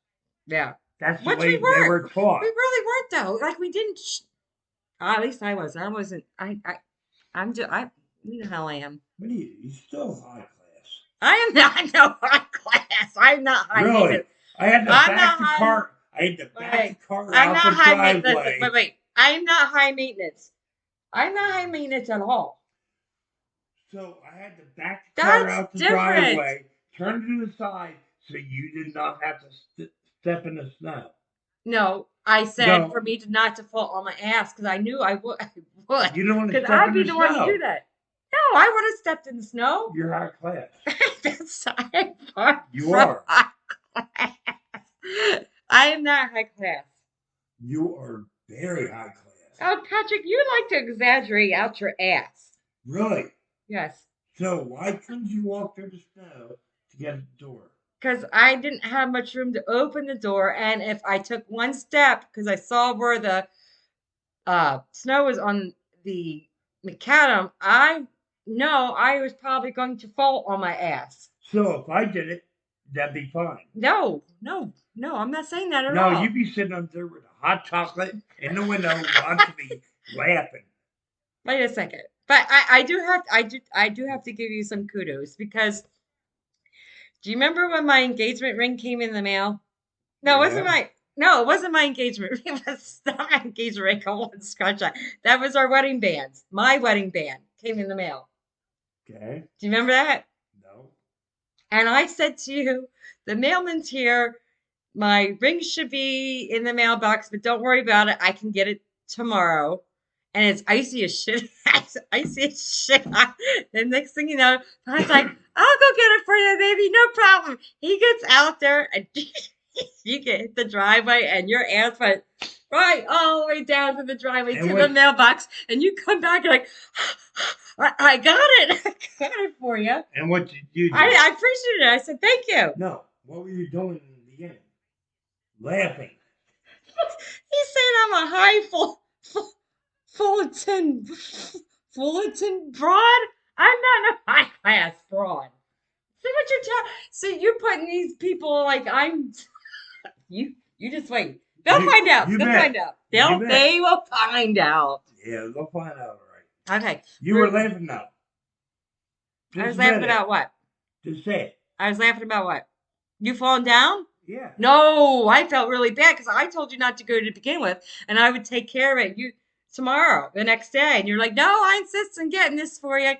Yeah. That's the way they were taught. We really weren't though. Like we didn't. At least I wasn't. I wasn't. I'm just. You know how I am. What are you? You're still high class. I am not no high class. I'm not high. Really? Maintenance. I had to back the car. I had to back the car I'm out not the high driveway. maintenance. Wait. I'm not high maintenance. I'm not high maintenance at all. So I had to back the car out the driveway, turn to the side, so you did not have to step in the snow. No, I said for me not to fall on my ass because I knew I would. You don't want to step in the snow. Because I'd be the one to do that. No, I would have stepped in the snow. You're high class. That's high. You are. High class. I am not high class. You are very high class. Oh, Patrick, you like to exaggerate out your ass. Really? Yes. So why couldn't you walk through the snow to get at the door? Because I didn't have much room to open the door, and if I took one step, because I saw where the snow was on the macadam, I was probably going to fall on my ass. So if I did it, that'd be fine. No, I'm not saying that at all. No, you'd be sitting up there with a hot chocolate in the window watching me laughing. Wait a second. But I do have to give you some kudos because do you remember when my engagement ring came in the mail? No, it wasn't my engagement ring. It was not my engagement ring. I want to scratch that. That was our wedding band. My wedding band came in the mail. Okay. Do you remember that? No. And I said to you, the mailman's here. My ring should be in the mailbox, but don't worry about it. I can get it tomorrow. And it's icy as shit. Icy as shit. The next thing you know, I was like, I'll go get it for you, baby. No problem. He gets out there and you get hit the driveway and your ass went right all the way down to the driveway to the mailbox. And you come back and like, I got it. I got it for you. And what did you do? I appreciated it. I said, thank you. No. What were you doing in the end? Laughing. He said I'm a high Fullerton broad? I'm not a high class broad. See what you're talking? See, you're putting these people like I'm. You just wait. They'll find out. They'll find out. They will find out. Yeah, they'll find out, all right. Okay. You were laughing now. I was laughing about what? Just say it. I was laughing about what? You falling down? Yeah. No, I felt really bad because I told you not to go to begin with, and I would take care of it tomorrow, the next day. And you're like, no, I insist on getting this for you.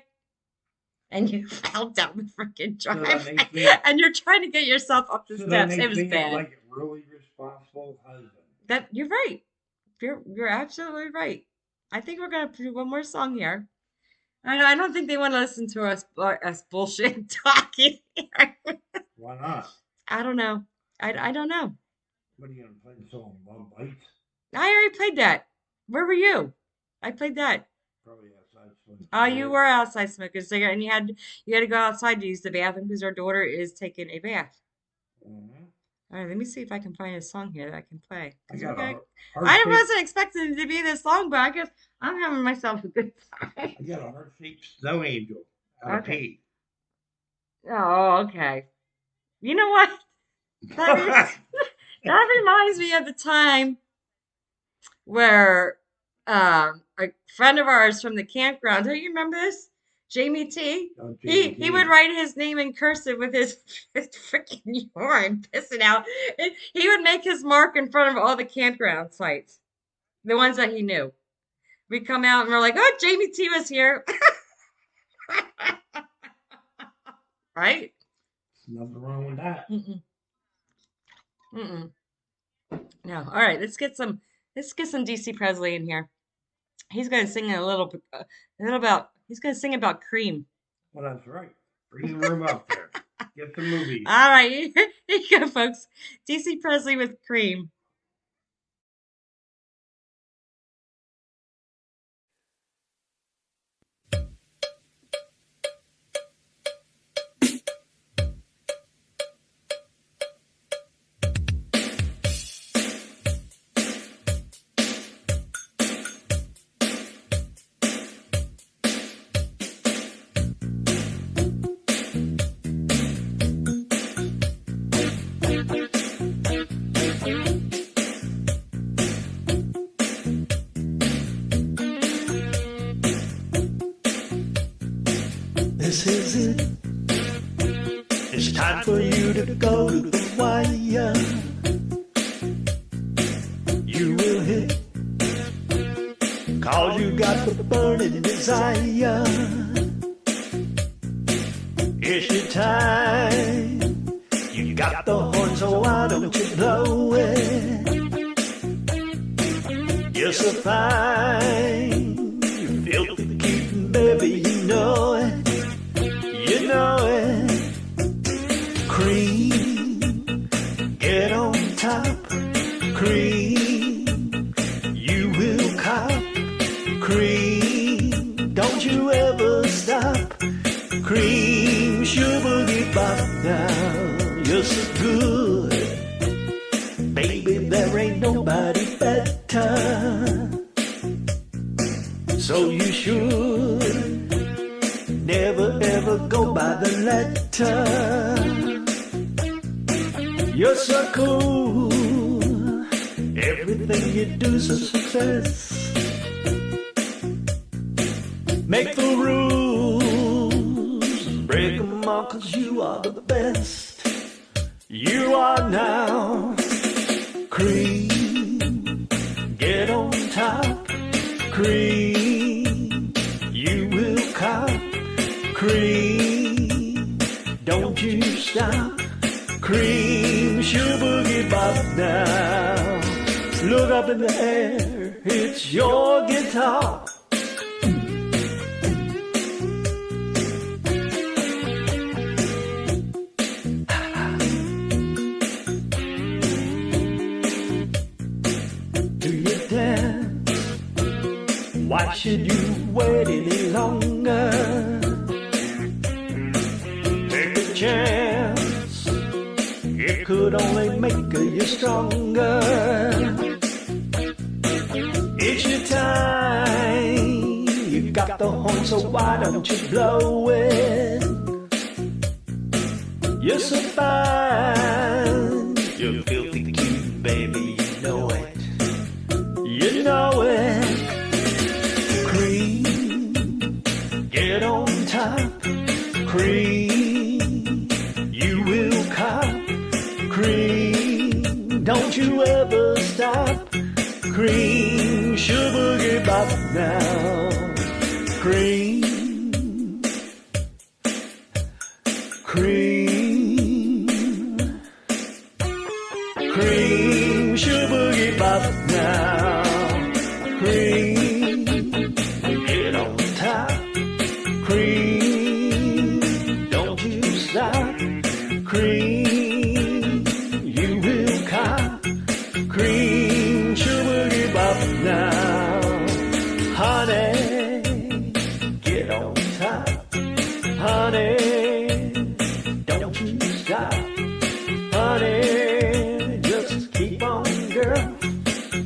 And you fell down the freaking driveway, and you're trying to get yourself up the steps. It was bad. Like a really responsible husband. That you're right. You're absolutely right. I think we're gonna do one more song here. I don't think they want to listen to us bullshit talking. Why not? I don't know. I don't know. What are you gonna play the song Love Bites? I already played that. Where were you? I played that. Probably outside smoking. Oh, you were outside smoking cigarette, and you had to go outside to use the bathroom because our daughter is taking a bath. Mm-hmm. All right, let me see if I can find a song here that I can play. I wasn't expecting it to be this long, but I guess I'm having myself a good time. I got a heart-shaped snow angel out of pee. Oh, okay. You know what? That reminds me of the time where a friend of ours from the campground, do you remember this? Jamie T. Oh, He would write his name in cursive with his freaking urine pissing out. He would make his mark in front of all the campground sites, the ones that he knew. We'd come out and we're like, oh, Jamie T was here. Right? Nothing wrong with that. No. All right, let's get some DC Presley in here. He's going to sing a little about. He's going to sing about cream. Well, that's right. Bring the room up there. Get the movie. All right, here you go, folks. DC Presley with Cream. This is it. It's time for you to go to the wire. You will hit, 'cause you got the burning desire. It's your time. You got the horn, so why don't you blow it? You're so fine. You filthy cute, baby, you know it. You know it. Cream, get on top. Cream, you will cop. Cream, don't you ever stop. Cream, sugar, get bop now. You're so good, baby, there ain't nobody better. So you should never ever go by the letter. You're so cool, everything you do's a success. Make the rules, break them all, 'cause you are the best. You are now. Cream, get on top. Cream, you will cop. Cream, don't you stop. Cream, sugar boogie bop now. Look up in the air, it's your guitar. Do you dance? Why should you wait any longer? Take a chance, it could only make you stronger. It's your time, you got the horn, so why don't you blow it? You're so fine, you're filthy cute, baby, you know it. You know it. Cream, get on top. Cream, Cream, don't you ever stop. Cream, sugar boogie bop now. Cream, cream, cream, sugar boogie bop now. Cream, get on top. Cream, don't you stop. Cream, you will cop. Cream, sugar boogie bop now. Honey, get on top. Honey, don't you stop. Honey, just keep on, girl.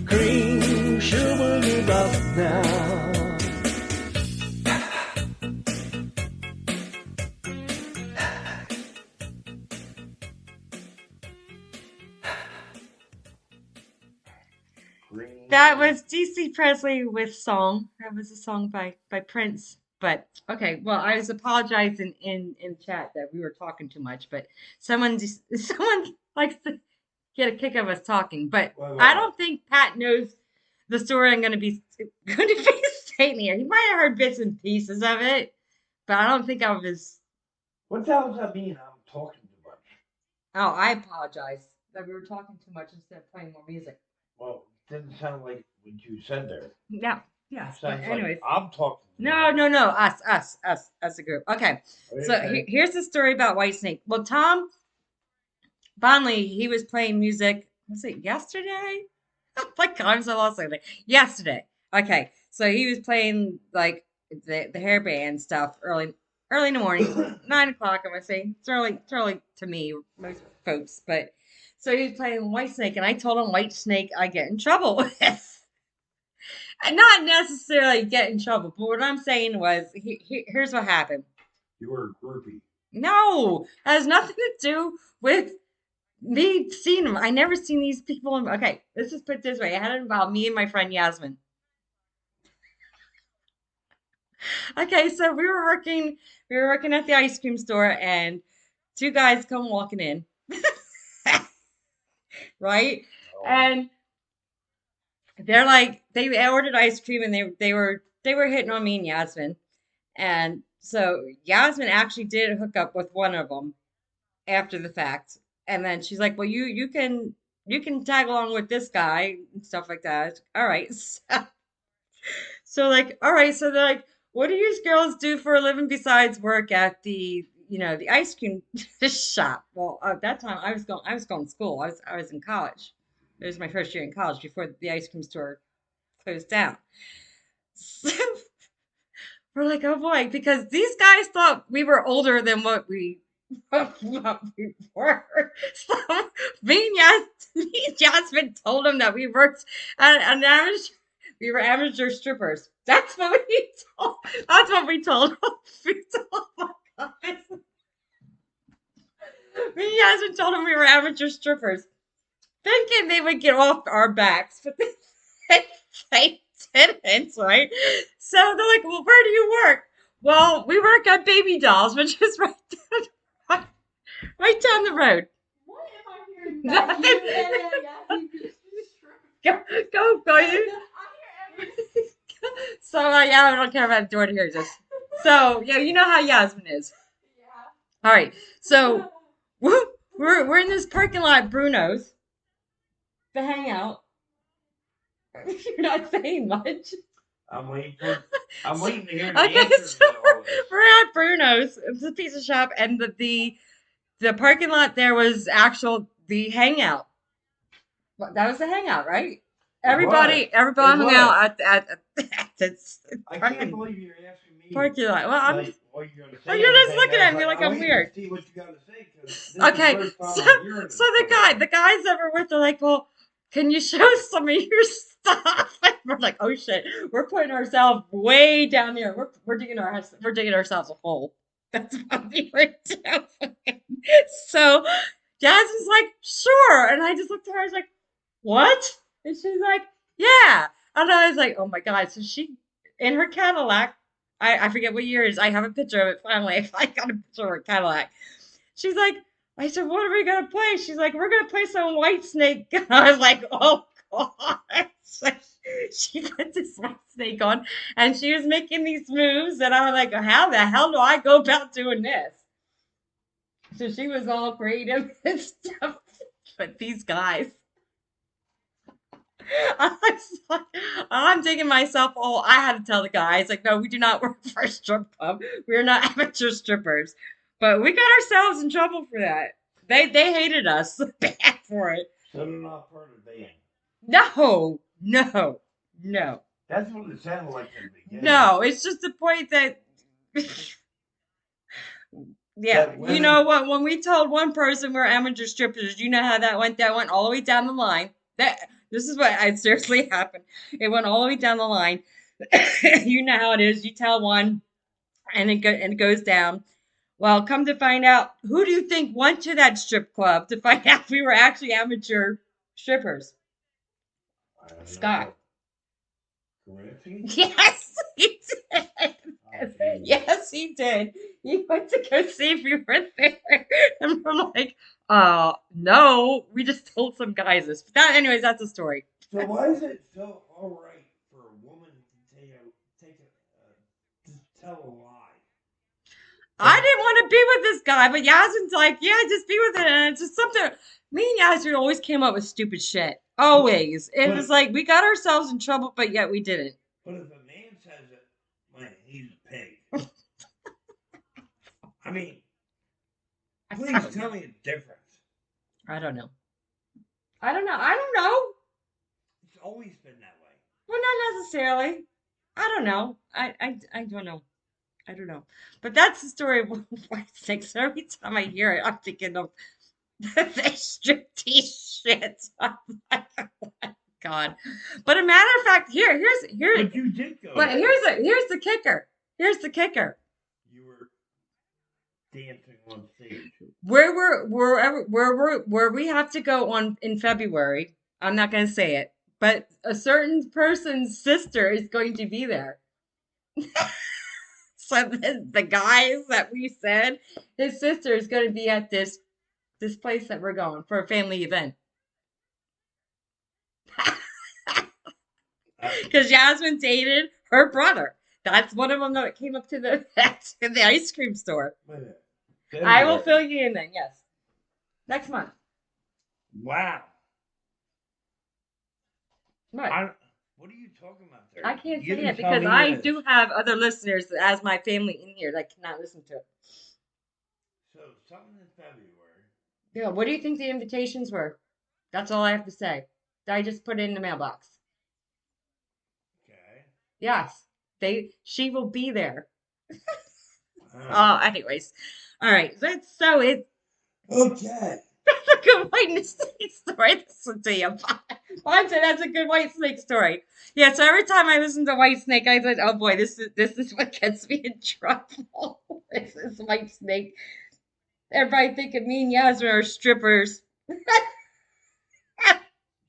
Cream, sugar boogie bop now. That was DC Presley with Song. That was a song by Prince. But okay, well, I was apologizing in chat that we were talking too much, but someone likes to get a kick of us talking. But I don't think Pat knows the story I'm going to be stating here. He might have heard bits and pieces of it, but I don't think I was. What the hell does that mean? I'm talking too much. Oh, I apologize that we were talking too much instead of playing more music. Well, it didn't sound like what you said there. Yeah. Yes. It sounds But anyways. like I'm talking too No, much. no. Us as a group. Okay. So Okay. here's the story about Whitesnake. Well, Tom Bonley, he was playing music. Was it yesterday? Oh my God, I'm so lost lately. Yesterday. Okay. So he was playing like the hair band stuff early in the morning, 9 o'clock. I'm gonna say it's early to me, most folks. But so he was playing Whitesnake, and I told him Whitesnake I get in trouble with. And not necessarily get in trouble, but what I'm saying was, here's what happened. You were a groupie. No, it has nothing to do with me seeing them. I never seen these people. Okay, let's just put it this way. It had to involve me and my friend Yasmin. Okay, so we were working at the ice cream store, and two guys come walking in, right? Oh. And they're like, they ordered ice cream, and they were hitting on me and Yasmin. And so Yasmin actually did hook up with one of them after the fact. And then she's like, well, you can tag along with this guy and stuff like that. All right. So like, all right. So they're like, what do you girls do for a living besides work at the ice cream shop? Well, at that time I was going to school. I was in college. It was my first year in college before the ice cream store closed down. So we're like, oh boy, because these guys thought we were older than what we were. So me and Jasmine told them that we worked at an amateur. We were amateur strippers. That's what we told. That's what we told them. Oh my God. Me and Jasmine told them we were amateur strippers, thinking they would get off our backs, but they didn't, right? So they're like, well, where do you work? Well, we work at Baby Dolls, which is right down the road. What am I hearing? That you and Go, you. I hear everything. So, yeah, I don't care about Jordan hears this. So, yeah, you know how Yasmin is. Yeah. All right. So, we're in this parking lot at Bruno's to hang out. You're not saying much. I'm waiting to hear the Okay, answers so to all this. we're at Bruno's. It's a pizza shop, and the parking lot there was the hangout. Well, that was the hangout, right? Everybody hung out at this I can't believe you're asking me. parking lot. Well, I'm Like, what you're gonna say. well, you're just anything looking at else. me like I'm I'm waiting weird. to see what you got to say. 'Cause this is Okay, the first so time I'm hearing this the story. guys that we're with are like, well, can you show some of your stuff? And we're like, oh shit, we're putting ourselves way down here. We're digging ourselves a hole. That's what we were doing. So Jasmine's like, sure, and I just looked at her. I was like, what? And she's like, yeah. And I was like, oh my God. So she, in her Cadillac, I forget what year it is. I have a picture of it finally. I got a picture of her Cadillac. She's like, I said, what are we going to play? She's like, we're going to play some White Snake. I was like, oh, God. So she put this White Snake on, and she was making these moves, and I was like, how the hell do I go about doing this? So she was all creative and stuff. But these guys, I was like, I'm digging myself. Oh, I had to tell the guys, like, no, we do not work for a strip club. We're not amateur strippers. But we got ourselves in trouble for that. They hated us bad for it. So they're not part of the band. No. That's what it sounded like in the beginning. No, it's just the point that, yeah, That women- you know what? When we told one person we're amateur strippers, you know how that went? That went all the way down the line. This is what I seriously happened. It went all the way down the line. You know how it is. You tell one, and it goes down. Well, come to find out, who do you think went to that strip club to find out we were actually amateur strippers? I don't know. Scott. Corinthi? Yes, he did. Oh, geez. Yes, he did. He went to go see if we were there. And I'm like, no, we just told some guys this. But anyways, that's the story. So why is it so all right for a woman to tell a lie? I didn't want to be with this guy, but Yasmin's like, yeah, just be with it. And it's just something. Me and Yasmin always came up with stupid shit. Always. It was like, we got ourselves in trouble, but yet we didn't. But if a man says it, man, he's a pig. I mean, please tell me the difference. I don't know. I don't know. It's always been that way. Well, not necessarily. I don't know. I don't know. I don't know. But that's the story of White Snakes. Every time I hear it, I'm thinking of the striptease shit. I'm like, oh my God. But a matter of fact, here's But you did go. but there. here's the kicker. Here's the kicker. You were dancing on stage. Where we have to go on in February, I'm not gonna say it, but a certain person's sister is going to be there. So the guys that we said, his sister is going to be at this place that we're going for a family event. Because Yasmin dated her brother. That's one of them that came up to the ice cream store. Wait a minute. I will February. fill you in then, yes. Next month. Wow. What? What are you talking about there? I can't You say didn't it tell because me I this. do have other listeners as my family in here that cannot listen to it. So something in February. Yeah, what do you think the invitations were? That's all I have to say. I just put it in the mailbox. Okay. Yes, she will be there. Wow. Anyways, all right. So it's Okay. a good White Snake story. Listen to you. Mom said that's a good White Snake story. Yeah. So every time I listen to White Snake, I said, "Oh boy, this is what gets me in trouble. This is White Snake." Everybody thinking me and Yasmin are strippers.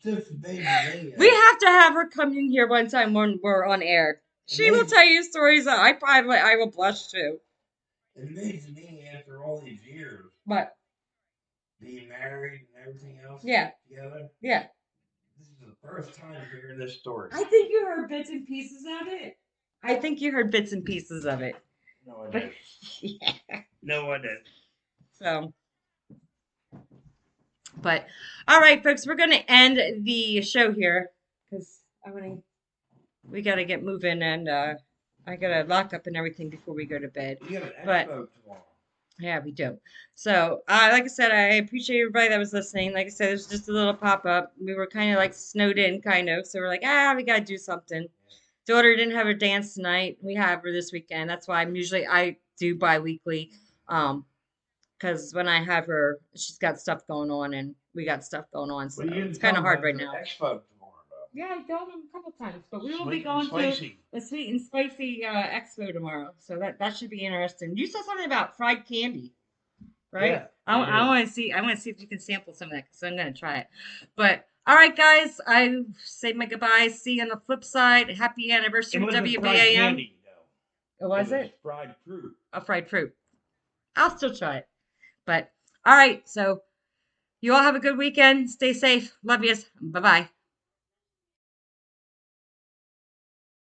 Just maybe. We have to have her come in here one time when we're on air. She will tell you stories that I will blush too. It amazes me after all these years, But being married and everything else yeah, together. yeah. This is the first time hearing this story. I think you heard bits and pieces of it. I think you heard bits and pieces of it. No, I But didn't. yeah. No, I didn't. So, but all right, folks, we're gonna end the show here because we gotta get moving and I gotta lock up and everything before we go to bed. We have an But- expo tomorrow. Yeah, we do. So, like I said, I appreciate everybody that was listening. Like I said, it was just a little pop up. We were kind of like snowed in, kind of. So we're like, we gotta do something. Daughter didn't have her dance tonight. We have her this weekend. That's why I do bi-weekly. Because when I have her, she's got stuff going on and we got stuff going on. So Well, you it's didn't kind of tell hard them right about now. the Expo tomorrow, though. Yeah, I told them a couple times, but we will be Sweet and going to spicy. a sweet and spicy expo tomorrow. So that should be interesting. You said something about fried candy, right? Yeah, I want to see. I want to see if you can sample some of that because I'm gonna try it. But all right, guys, I say my goodbyes. See you on the flip side. Happy It anniversary, wasn't fried WBAM. candy, though. Oh, was It it? was fried fruit. A fried fruit. I'll still try it. But All right. So you all have a good weekend. Stay safe. Love yous. Bye-bye.